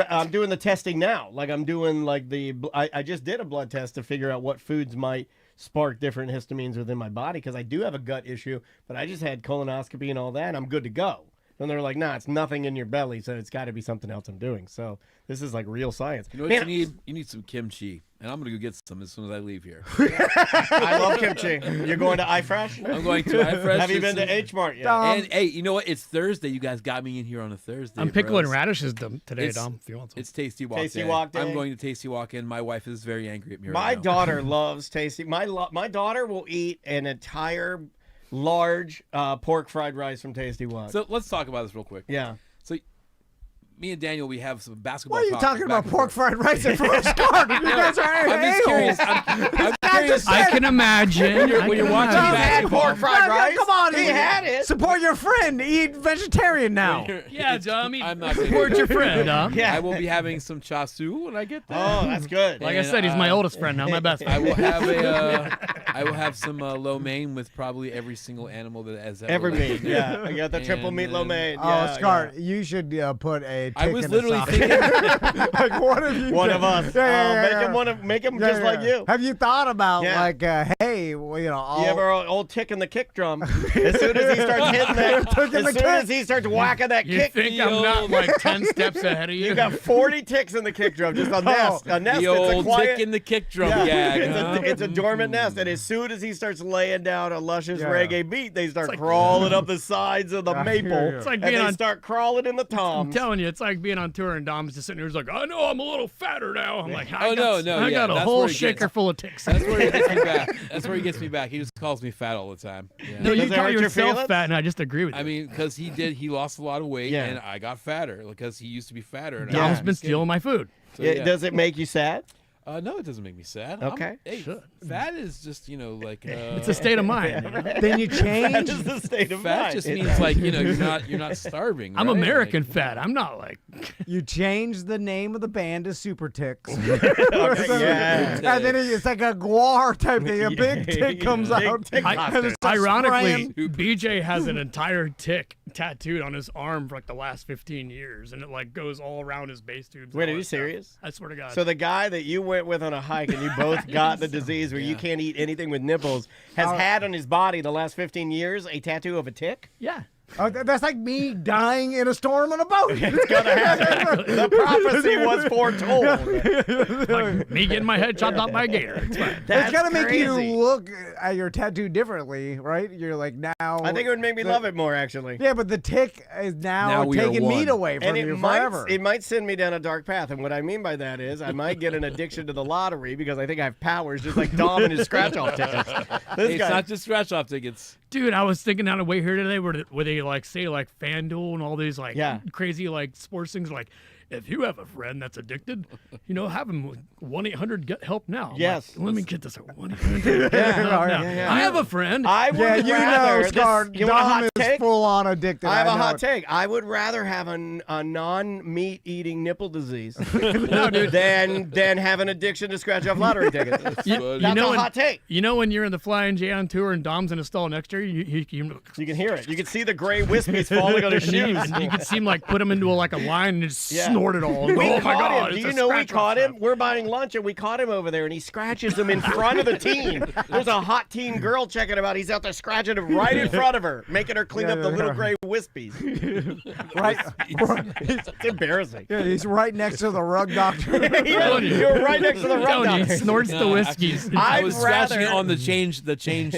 I'm doing the testing now. Like I'm doing like I just did a blood test to figure out what foods might spark different histamines within my body because I do have a gut issue, but I just had colonoscopy and all that, and I'm good to go. And they're like, nah, it's nothing in your belly, so it's got to be something else I'm doing. So this is like real science. You know what you need? You need some kimchi. And I'm going to go get some as soon as I leave here. I love kimchi. You're going to iFresh? I'm going to iFresh. Have you been to H Mart yet? And hey, you know what? It's Thursday. You guys got me in here on a Thursday. I'm pickling bros. radishes today, It's- Dom. If you want some. It's Tasty Walk Tasty Day. Walk Day. I'm going to Tasty Walk in. My wife is very angry at me right My now. daughter loves tasty. My daughter will eat an entire large pork fried rice from Tasty Walk. So let's talk about this real quick. Yeah. So me and Daniel, we have some basketball Why are you talk talking back about and pork forth. fried rice at first card? You guys are I'm just a-holes. curious. I'm curious. I can imagine. When you're watching John had basketball, pork fried rice. Come on, He had it. Support your friend. Eat vegetarian now. Yeah, Dom. I'm not gonna Support do your that. friend, Dom. Yeah. I will be having some chasu when I get there. Oh, that's good. Like I And, said, he's my oldest friend, not my best I friend. will have I will have some lo mein with probably every single animal that has ever Every lived. meat. Yeah. I got the triple And meat lo mein. Oh, Yeah, Scar, you should put a tick I was in the literally sock. thinking. like one of you. One of us. Make him just like you. Have you thought about Yeah. like, hey, well, you know, You ever old tick in the kick drum? As soon as he starts hitting that, as soon as he starts whacking that You kick, think I'm not like 10 steps ahead of you? you got 40 ticks in the kick drum, just a nest. A nest The that's a old quiet. tick in the kick drum Yeah. gag. It's, huh? it's a dormant nest, and as soon as he starts laying down a luscious Yeah. reggae beat, they start crawling up the sides of the I hear maple, you. It's like and being they on- start crawling in the I'm toms. telling you, it's like being on tour and Dom's just sitting there. He's like, I know I'm a little fatter now. I'm like, I Oh, got, no, I yeah, got a that's whole where it shaker gets- full of ticks. That's where he gets me back. That's where he gets me back. He just calls me fat all the time. Yeah. No, you Does it call hurt your yourself feelings? fat, and I just agree with you. I mean, because he lost a lot of weight, Yeah. and I got fatter because he used to be fatter. And I Dom's used to be been skinny. stealing my food. So, Yeah, yeah. does it make you sad? No, it doesn't make me sad. Okay. Hey, fat is just like It's a state of mind. You know? Then you That change. is the state of fat mind. just means like you're not starving. I'm right? American Like, fat. I'm not like. You change the name of the band to Super Ticks. Okay, yeah. And then it's like a guar type thing. A big tick comes Big out. tick I, And it starts ironically, spraying. BJ has an entire tick tattooed on his arm for like the last 15 years, and it like goes all around his base tubes. and Wait, all are you that stuff. serious? I swear to God. So the guy that you went with on a hike and you both got the disease where you can't eat anything with nipples has had on his body the last 15 years a tattoo of a tick? yeah. Oh, that's like me dying in a storm on a boat. It's gonna happen. The prophecy was foretold. Like me getting my head chopped off by a gator. It's fine. It's gonna make you crazy. look at your tattoo differently, right? You're like now. I think it would make me love it more, actually. Yeah, but the tick is now we are taking meat one. away from And you forever. it might send me down a dark path. And what I mean by that is I might get an addiction to the lottery because I think I have powers just like Dom and his scratch-off tickets. It's not just scratch-off tickets. Dude, I was thinking on the way here today where they like say like FanDuel and all these like crazy like sports things like, if you have a friend that's addicted, have them 1-800-GET-HELP now. I'm Yes. like, let me get this. 1-800-GET-HELP. I have a friend. I would rather Scar, you want a Dom hot is take? full on addicted. I have a know hot it. take. I would rather have a non-meat eating nipple disease No, dude. than have an addiction to scratch-off lottery tickets. That's a hot take. You know when you're in the Flying J on tour and Dom's in a stall next to you, you You can hear it. You can see the gray wispies falling on his shoes. you can see him like put him into a line and just snort it all. We Oh my caught God, him. Do it's you a know we scratch-off caught him? stuff. We're buying lunch and we caught him over there and he scratches them in front of the teen. There's a hot teen girl checking him out. He's out there scratching him right in front of her, making her clean up the little gray wispies. Right. It's embarrassing. Yeah, he's right next to the rug doctor. You're right next to the rug Tony doctor. snorts the whiskeys. I was I'd scratching rather- on the change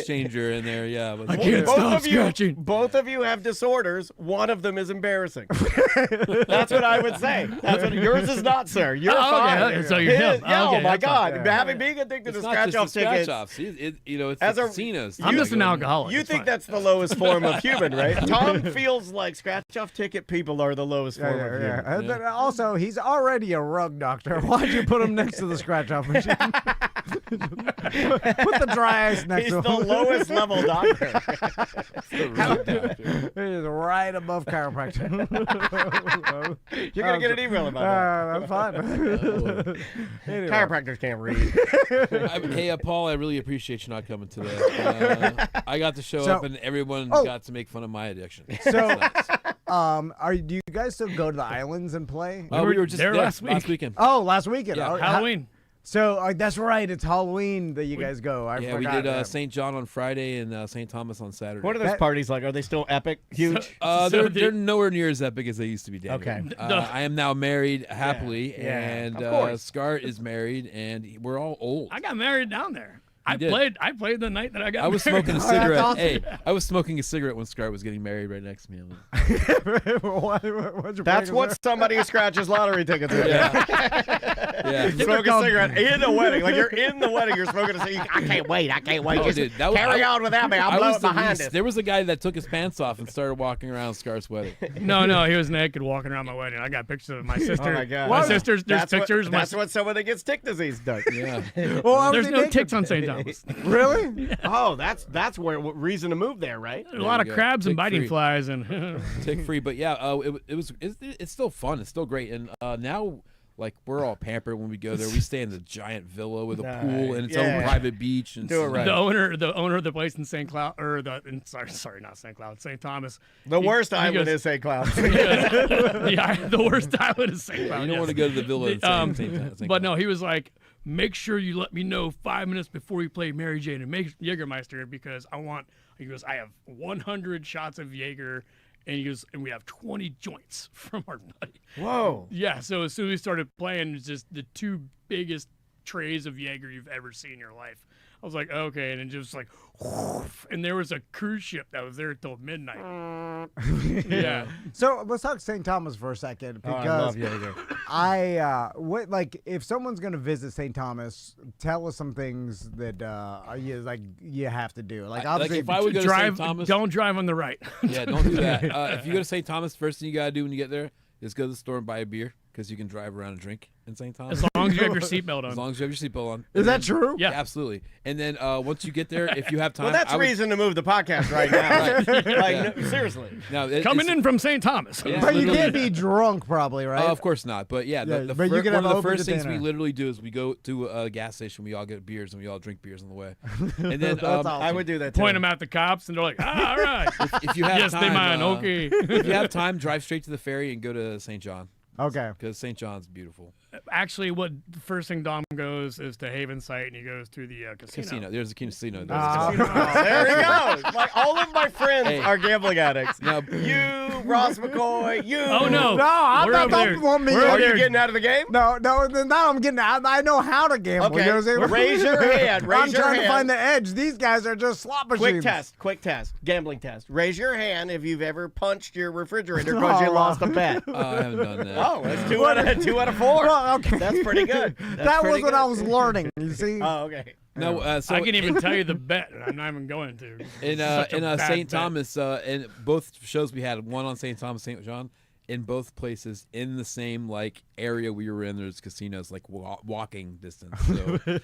changer in there. Yeah, but I can't stop scratching. Both of you have disorders. One of them is embarrassing. That's what I would say. That's what yours is not, sir. You're Oh, fine. okay, so you're His- him. yeah, Okay, oh my that's fine. God, having being addicted it's to not just scratch-off the tickets. scratch-offs. It's As the a- casinos. I'm just an alcoholic. You It's think fine. that's the lowest form of human, right? Tom feels like scratch-off ticket people are the lowest form of human. And then also, he's already a rug doctor. Why'd you put him next to the scratch-off machine? Put the dry ice next He's to the him. lowest level doctor. He's right above chiropractor. You're gonna get an email about That's fine. that. Anyway. Chiropractors can't read. Hey, Paul, I really appreciate you not coming today. I got to show So- up, and everyone Oh. got to make fun of my addiction. So, That's nice. do you guys still go to the islands and play? We were just there last week. weekend. Oh, last weekend. Yeah, Oh, Halloween. So that's right. It's Halloween that you guys go. I Yeah, we forgot did that. St. John on Friday and St. Thomas on Saturday. What are those That- parties like? Are they still epic? Huge? They're nowhere near as epic as they used to be, Daniel. Okay. I am now married happily, Yeah, and of course. Scar is married, and we're all old. I got married down there. I did. played the night that I got I was married. smoking a Oh, that's cigarette. awesome. Hey, I was smoking a cigarette when Scar was getting married right next to me. What's your That's break what is somebody who scratches lottery tickets would do. Yeah. Smoke a cigarette in a wedding. Like you're in the wedding, you're smoking a cigarette. I can't wait. Oh, Just dude, that was- carry on without me. I'll blow it the behind least. us. There was a guy that took his pants off and started walking around Scar's wedding. No, he was naked walking around my wedding. I got pictures of my sister. Oh my God. My sister's. There's That's pictures. That's what someone that gets tick disease does. Yeah. Well, There's no ticks on St. Thomas. Really? Oh, that's where reason to move there, right? There's a lot of you go. crabs and Tick biting free. flies and. Tick free, but yeah, it's still fun. It's still great, and now like we're all pampered when we go there. We stay in the giant villa with a pool and its Yeah. own private beach. And Do it right. The owner of the place in St. Cloud, or sorry, not St. Cloud, St. Thomas. The worst he island goes- is St. Cloud. The worst island is St. Cloud. You don't yes. want to go to the villa. in St. But no, he was like, make sure you let me know 5 minutes before you play Mary Jane and make Jägermeister because he goes, I have 100 shots of Jaeger, and he goes, and we have 20 joints from our buddy. Whoa. Yeah, so as soon as we started playing, it's just the two biggest trays of Jaeger you've ever seen in your life. I was like, okay, and then just like, whoosh, and there was a cruise ship that was there till midnight. Yeah. So let's talk St. Thomas for a second Oh, I because love Jaeger. what like if someone's gonna visit St. Thomas, tell us some things that you have to do. Like obviously, if I would go to Drive, St. Thomas, don't drive on the right. yeah, don't do that. If you go to St. Thomas, first thing you gotta do when you get there is go to the store and buy a beer because you can drive around and drink in St. Thomas. As long as you have your seatbelt As on. long as you have your seatbelt on. is that true? Yeah. Absolutely. And then once you get there, if you have time, Well, that's I would- reason to move the podcast right now. Like, no, seriously. Now, Coming in from St. Thomas. Yeah. But you Literally. can't be drunk, probably, right? Of course not. But yeah, Yeah, the but you can one have of the open first things we container. literally do is we go to a gas station. We all get beers and we all drink beers on the way. And then awesome. I would do that too. Point them at the cops, and they're like, all right. if you have Yes, time, they mine. Okay. if you have time, drive straight to the ferry and go to St. John Okay. because St. John's beautiful. Actually, what the first thing Dom goes is to Haven site, and he goes to the casino. There's a casino. There he goes. Like all of my friends are gambling addicts. Now, You, Ross McCoy, you. Oh no! No, I'm We're not. over Don't there. want me. We're Are over you there. getting out of the game? No, now I'm getting out. I know how to gamble. Okay, You know what I'm saying? raise your hand. Raise I'm your trying hand. to find the edge. These guys are just slot machines. Quick test, gambling test. Raise your hand if you've ever punched your refrigerator because you lost a bet. I haven't done that. Oh, that's two out of four. Well, okay. That's pretty good. That was what I was learning. You see? Oh, okay. No, so I can even tell you the bet, and I'm not even going to. in Such a bad St. bet. Thomas, in both shows we had, one on St. Thomas, St. John, in both places in the same like area we were in. There's casinos like walking distance.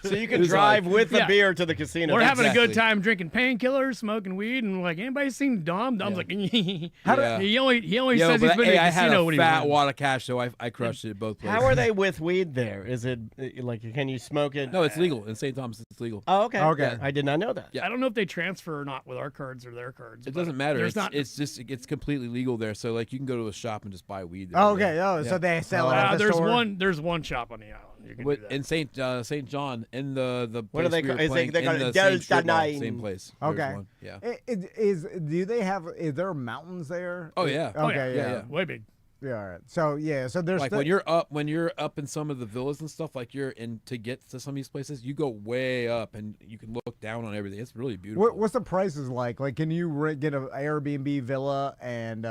So You can was drive like- with a Yeah. beer to the casino. We're having a good Exactly. time drinking painkillers, smoking weed, and like anybody seen Dom? Dom's like, Yeah. he only Yeah, says he's but been hey, to a I had casino a when he fat wins. wad of cash, so I crushed it both places. How are they with weed there? Is it like can you smoke it? No, it's legal in St. Thomas. It's legal. Oh, okay. Okay. I did not know that. Yeah. I don't know if they transfer or not with our cards or their cards. It but doesn't matter. There's It's completely legal there. So like you can go to a shop and just buy weed. There. Okay. Oh, Yeah. so they sell it at the there's store? there's one shop on the island. You can do that. In St. John, in the What do place they we call- were is playing, they call in it the same Delta strip mall, 9? same place. There's Okay. one. Yeah. Do they have? Is there mountains there? Oh, yeah. Oh, Okay. yeah, Yeah. yeah. Way big. Yeah. All right. So so there's Like when you're up in some of the villas and stuff, like you're in to get to some of these places, you go way up and you can look down on everything. It's really beautiful. what's the prices like? Like, can you get an Airbnb villa and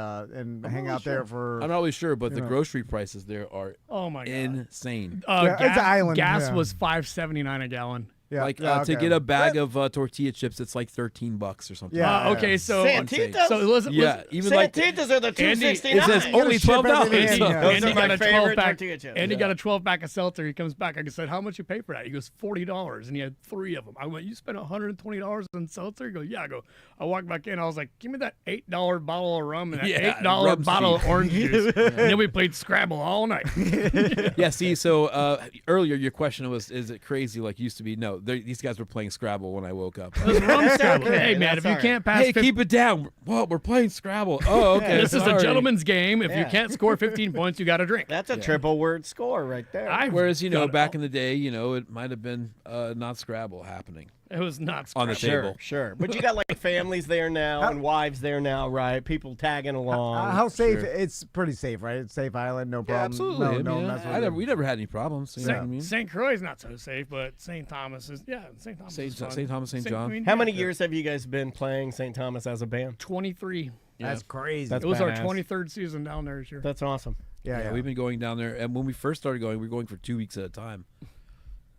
hang out there for? I'm not really sure, but the know. grocery prices there are Oh my god. insane. Yeah, it's an island, Gas yeah. was $5.79 a gallon. Yeah. Like yeah, to okay. get a bag of tortilla chips, it's like $13 or something. Yeah. Okay, so Santitas? so listen, Yeah, even like Santitas are the Andy, $2.69. it says only ship $12. everything in, yeah. Those Andy are my got a favorite 12 pack. tortilla chips. Andy Yeah. got a 12 pack of seltzer. He comes back. I said, "How much you pay for that?" He goes, $40, and he had 3 of them. I went, "You spent $120 on seltzer?" He goes, "Yeah." I go, I walked back in. I was like, "Give me that $8 bottle of rum and that Yeah, $8 rum bottle of steam. orange juice." And then we played Scrabble all night. Yeah, see, so earlier your question was, is it crazy like it used to be? No, these guys were playing Scrabble when I woke up. Rum Scrabble. okay. Hey man, That's if you all right. can't pass, Hey, keep it down. Well, we're playing Scrabble. Oh, okay. this is a sorry. gentleman's game. If you Yeah. can't score 15 points, you got a drink. That's a triple word score right there. Whereas, back in the day, it might have been not Scrabble happening it was not on the Scrabble. table. Sure. But you got like families there now and wives there now, right? People tagging along. How safe? Sure. It's pretty safe, right? It's safe island, no Yeah, problem. absolutely. No, I no mean, mess with it. we never had any problems. You know what I mean? St. Croix's not so safe, but St. Thomas is St. Thomas. St. is fun. St. Thomas, St. John. How many years have you guys been playing St. Thomas as a band? 23. That's crazy. That's It was our badass. 23rd season down there this year. That's awesome. yeah. We've been going down there, and when we first started going, we were going for 2 weeks at a time.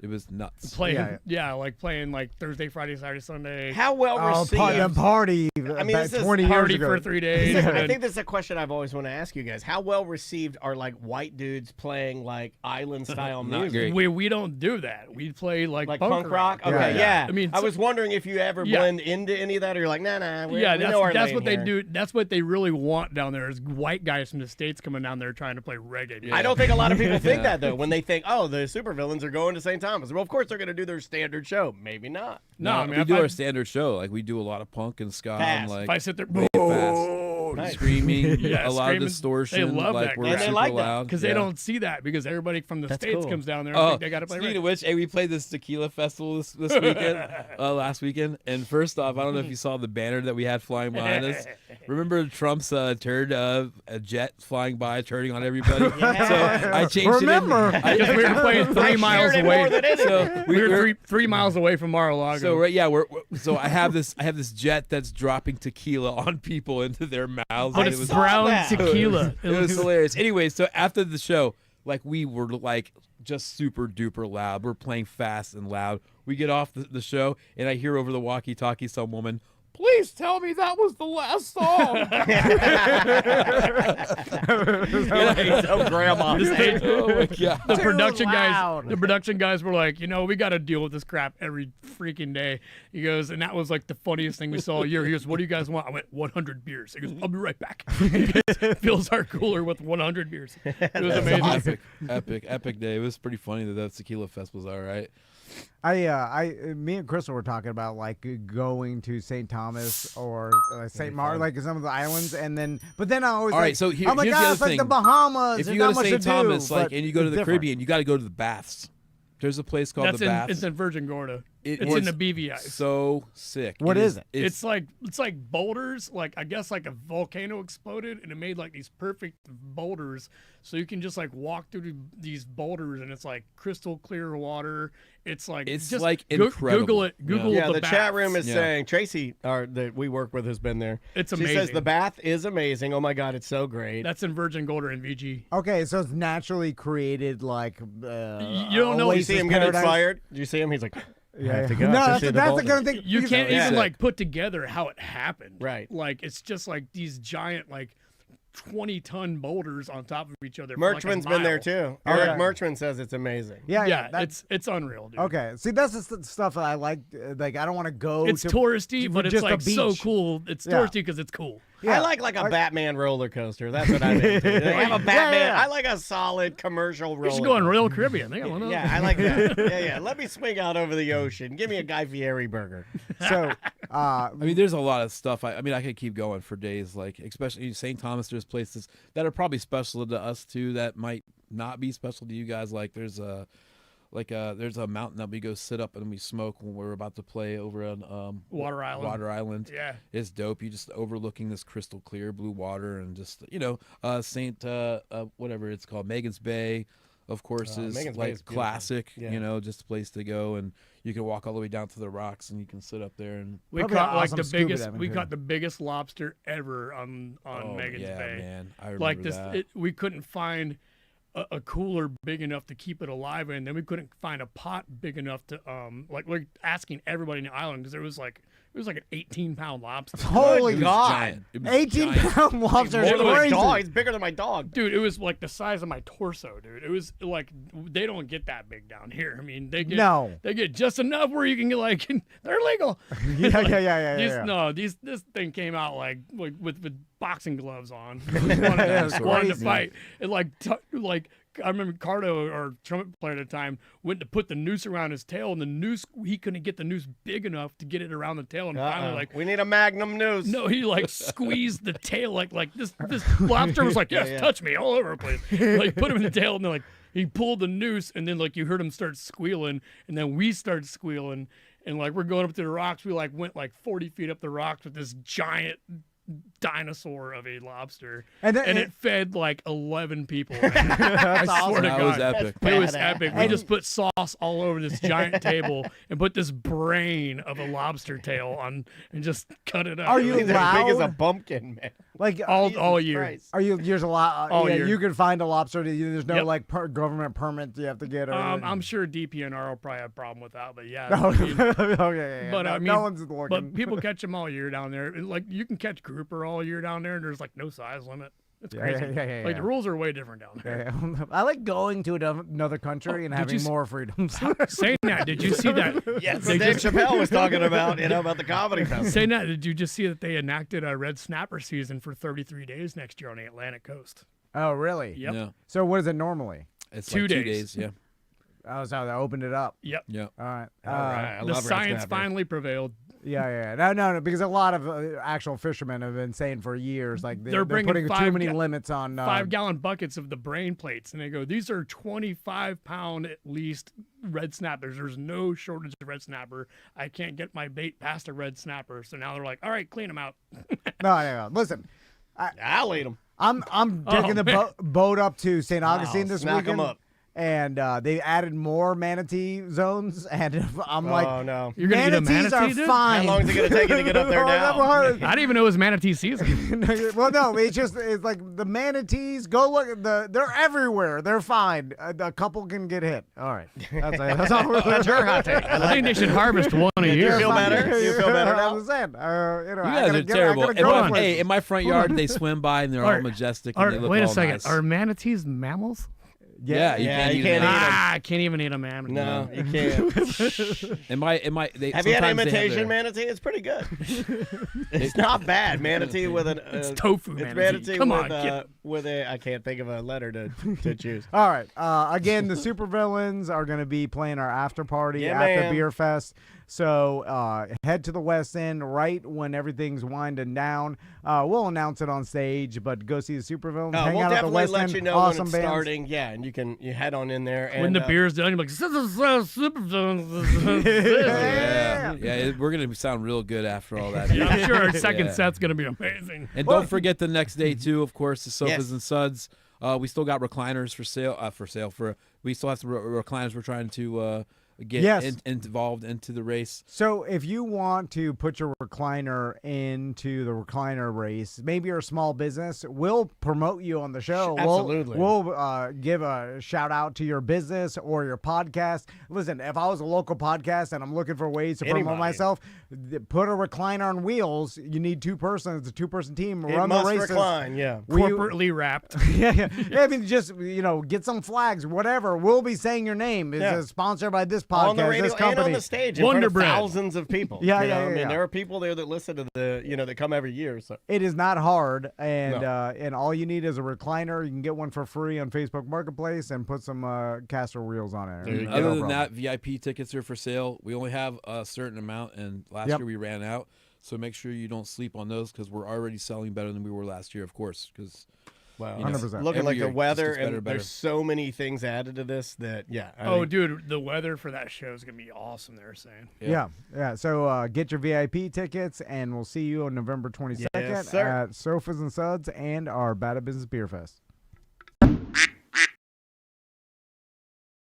It was nuts. Playing, Yeah, like playing like Thursday, Friday, Saturday, Sunday. How well Oh, received? party! I mean, about this is 20 years Party ago. for 3 days. and I then- think this is a question I've always wanted to ask you guys. How well received are like white dudes playing like island style Not music? great. we don't do that. We play like Punk rock? Okay, Yeah, yeah. yeah. I mean, I was wondering if you ever Yeah. blend into any of that, or you're like, nah, we Yeah, know our that's lane what they here. do. That's what they really want down there is white guys from the States coming down there trying to play reggae. Yeah. I don't think a lot of people think Yeah. that though. When they think, oh, the supervillains are going to St. Thomas. Well, of course they're going to do their standard show. Maybe not. No, I mean, we if do I- our standard show. Like we do a lot of punk and ska, and Fast. like If I sit there, way fast, Nice. screaming, Yeah, a lot screaming. of distortion. They love like that we're crap. And they super like that, loud because yeah. they don't see that because everybody from the That's States cool. comes down there and Oh, think they got to play speaking reggae. of which, hey, we played this tequila festival this weekend, last weekend. And first off, I don't know if you saw the banner that we had flying behind us. Remember Trump's turd, a jet flying by, turning on everybody. So I changed Remember. it. Because we were playing 3 miles Shared it more away. than anything. So We were 3 miles away from Mar-a-Lago. So right, yeah, so I have this jet that's dropping tequila on people into their mouths. but and it's it was brown that. tequila. It was hilarious. Anyway, so after the show, like we were like just super duper loud. We're playing fast and loud. We get off the show, and I hear over the walkie-talkie some woman, "Please tell me that was the last song." Oh, grandma. Oh my god. the production loud. guys, the production guys were like, we got to deal with this crap every freaking day. He goes, and that was like the funniest thing we saw all year. He goes, "What do you guys want?" I went, 100 beers. He goes, "I'll be right back." He goes, fills our cooler with 100 beers. It was amazing. Epic day. It was pretty funny that tequila fest was all right. Me and Crystal were talking about like going to St. Thomas or St. Martin, like some of the islands, but then I always All right, so I'm like, here's the other it's like thing. the Bahamas. If There's you go not to much St. do, Thomas, but and you go to it's the different. Caribbean, you got to go to the baths. There's a place called That's the Baths. it's in Virgin Gorda. It It's is in the BVI. So sick. What is it? It's like boulders, like I guess like a volcano exploded and it made like these perfect boulders, so you can just like walk through these boulders and it's like crystal clear water. It's just like incredible. Google it. Google Yeah, the baths. chat room is Yeah. saying Tracy, that we work with, has been there. It's She says amazing. the bath is amazing. Oh my god, it's so great. That's in Virgin Gorda and VG. Okay, so it's naturally created like You don't know- you Oasis see him get paradise. inspired? Do you see him? He's like, I have to go. No, to that's see the the kind boulder. of thing. You can't Yeah. even like put together how it happened. Right. Like it's just like these giant like 20-ton boulders on top of each other. for, like, a Merchman's been there mile. too. Okay. Eric Merchman says it's amazing. Yeah, Yeah, that's it's unreal, dude. okay. See, that's the stuff that I like. Like, I don't want to go. It's to, touristy, for but it's just a like so beach. cool. It's Yeah. touristy because it's cool. Yeah. I like a Batman roller coaster. That's what I'm into. They have a Batman. yeah. I like a solid commercial roller You should go on coaster. Royal Caribbean. They got one of those. Yeah, I like that. Yeah. Let me swing out over the ocean. Give me a Guy Fieri burger. So, I mean, there's a lot of stuff. I mean, I could keep going for days. Like, especially St. Thomas, there's places that are probably special to us too that might not be special to you guys. Like, there's a mountain that we go sit up and we smoke when we're about to play over on Water Island. Water Island. Yeah. It's dope. You just overlooking this crystal clear blue water and just Saint whatever it's called, Megan's Bay. Of course, is Megan's Bay like is beautiful. classic. Yeah. Just a place to go, and you can walk all the way down to the rocks, and you can sit up there and. We Probably caught like awesome the scuba biggest. diving, We too. caught the biggest lobster ever on Oh, Megan's yeah, Bay. man, I remember Like this, that. we couldn't find a cooler big enough to keep it alive in. Then we couldn't find a pot big enough to like we're asking everybody in the island because it was like an 18-pound lobster. holy It was God, giant. It was 18-pound lobster is More than my crazy. dog. He's bigger than my dog. Dude, it was like the size of my torso, dude. It was like they don't get that big down here. I mean, they get just enough where you can get like they're legal. Yeah. This thing came out like with boxing gloves on. That's wanted to crazy. fight. It like I remember Cardo, our trumpet player at the time, went to put the noose around his tail, and the noose he couldn't get the noose big enough to get it around the tail, and finally like. We need a Magnum noose. No, he like squeezed the tail like this lobster was like, yes, touch me all over the place. Like put him in the tail and then like he pulled the noose and then like you heard him start squealing and then we started squealing and like we're going up to the rocks. We like went like 40 feet up the rocks with this giant dinosaur of a lobster And and, then- it fed like 11 people. I swear to That God. was epic. It was badass. epic. We just put sauce all over this giant table and put this brain of a lobster tail on and just cut it up. Are you He's as big as a loud? pumpkin, man. Like all year? Christ. Are you? There's a lot. All yeah, year. you can find a lobster. There's no Yep. like government permit you have to get. Or I'm sure DPNR will probably have a problem with that, but yeah. Oh, I mean, okay, yeah. but no, I mean, no one's looking. but people catch them all year down there. And, like you can catch grouper all year down there, and there's like no size limit. It's Yeah, crazy. yeah, Like yeah. the rules are way different down there. Yeah. I like going to another country and did having you more freedoms. Saying that, did you see that? Yes, They Dave just- Chappelle was talking about, about the comedy festival. Saying that, did you just see that they enacted a red snapper season for 33 days next year on the Atlantic coast? Oh, really? Yep. Yeah. So what is it normally? It's 2 like 2 days. days. Yeah. Oh, so they opened it up. Yep. Yeah. All right. All right, I The love red science snapper. finally prevailed. Yeah. No, because a lot of actual fishermen have been saying for years, like They're they're bringing putting too 5 many limits on. 5-gallon buckets of the brain plates, and they go, these are 25-pound at least red snappers. There's no shortage of red snapper. I can't get my bait past a red snapper. So now they're like, all right, clean them out. No. Listen, I'll eat them. I'm taking the man. boat up to St. Augustine this smack 'em weekend. up. And they added more manatee zones, and I'm Oh, like, no. You're gonna eat a manatees manatee, are dude? fine. How long is it going to take you to get up there Oh, now? that hurt. I didn't even know it was manatee season. Well, no, it's like the manatees. Go look. They're everywhere. They're fine. A couple can get hit. All right, that's all. That's your hot take. I think they should harvest one a year. feel better? Do you feel better now? I'm saying, You guys are terrible. Hey, in my front yard, they swim by and they're all majestic and they look Wait a all second. nice. Are manatees mammals? Yeah, you can't eat them. I can't even eat them, man. No, you can't. Have you had imitation manatee? It's pretty good. It's not bad. Manatee with an. It's tofu it's manatee. Come on, with a. I can't think of a letter to choose. All right. Again, the Supervillains are going to be playing our after party at the Beer Fest. So head to the West End right when everything's winding down. We'll announce it on stage, but go see the Supervillains. Hang we'll out at the West let End. you know awesome when it's bands. starting. Yeah, and you head on in there. And, when the beer's done, you're like, Supervillains. Yeah, we're gonna sound real good after all that. Yeah, I'm sure our second set's gonna be amazing. And don't forget the next day too. Of course, the Sofas and Suds. We still got recliners for sale. We still have some recliners. We're trying to get involved into the race. So if you want to put your recliner into the recliner race, maybe you're a small business, we'll promote you on the show. Absolutely. We'll give a shout out to your business or your podcast. Listen, if I was a local podcast and I'm looking for ways to promote myself, put a recliner on wheels. You need two persons. It's a two-person team. Run the races. Recline, yeah. Corporately wrapped. yeah. I mean, just get some flags, whatever. We'll be saying your name. It's sponsored by this podcast, on the radio this company, and on the stage in front of thousands of people. I mean, there are people there that listen to that come every year. So it is not hard, and all you need is a recliner. You can get one for free on Facebook Marketplace and put some caster wheels on it. Other than that, VIP tickets are for sale. We only have a certain amount, and last year we ran out. So make sure you don't sleep on those because we're already selling better than we were last year, of course. Because 100%. Looking like the weather, better. and there's so many things added to this that, dude, the weather for that show is going to be awesome, they're saying. Yeah. So get your VIP tickets, and we'll see you on November 22nd Yes, at Sofas and Suds and our Bad at Business Beer Fest.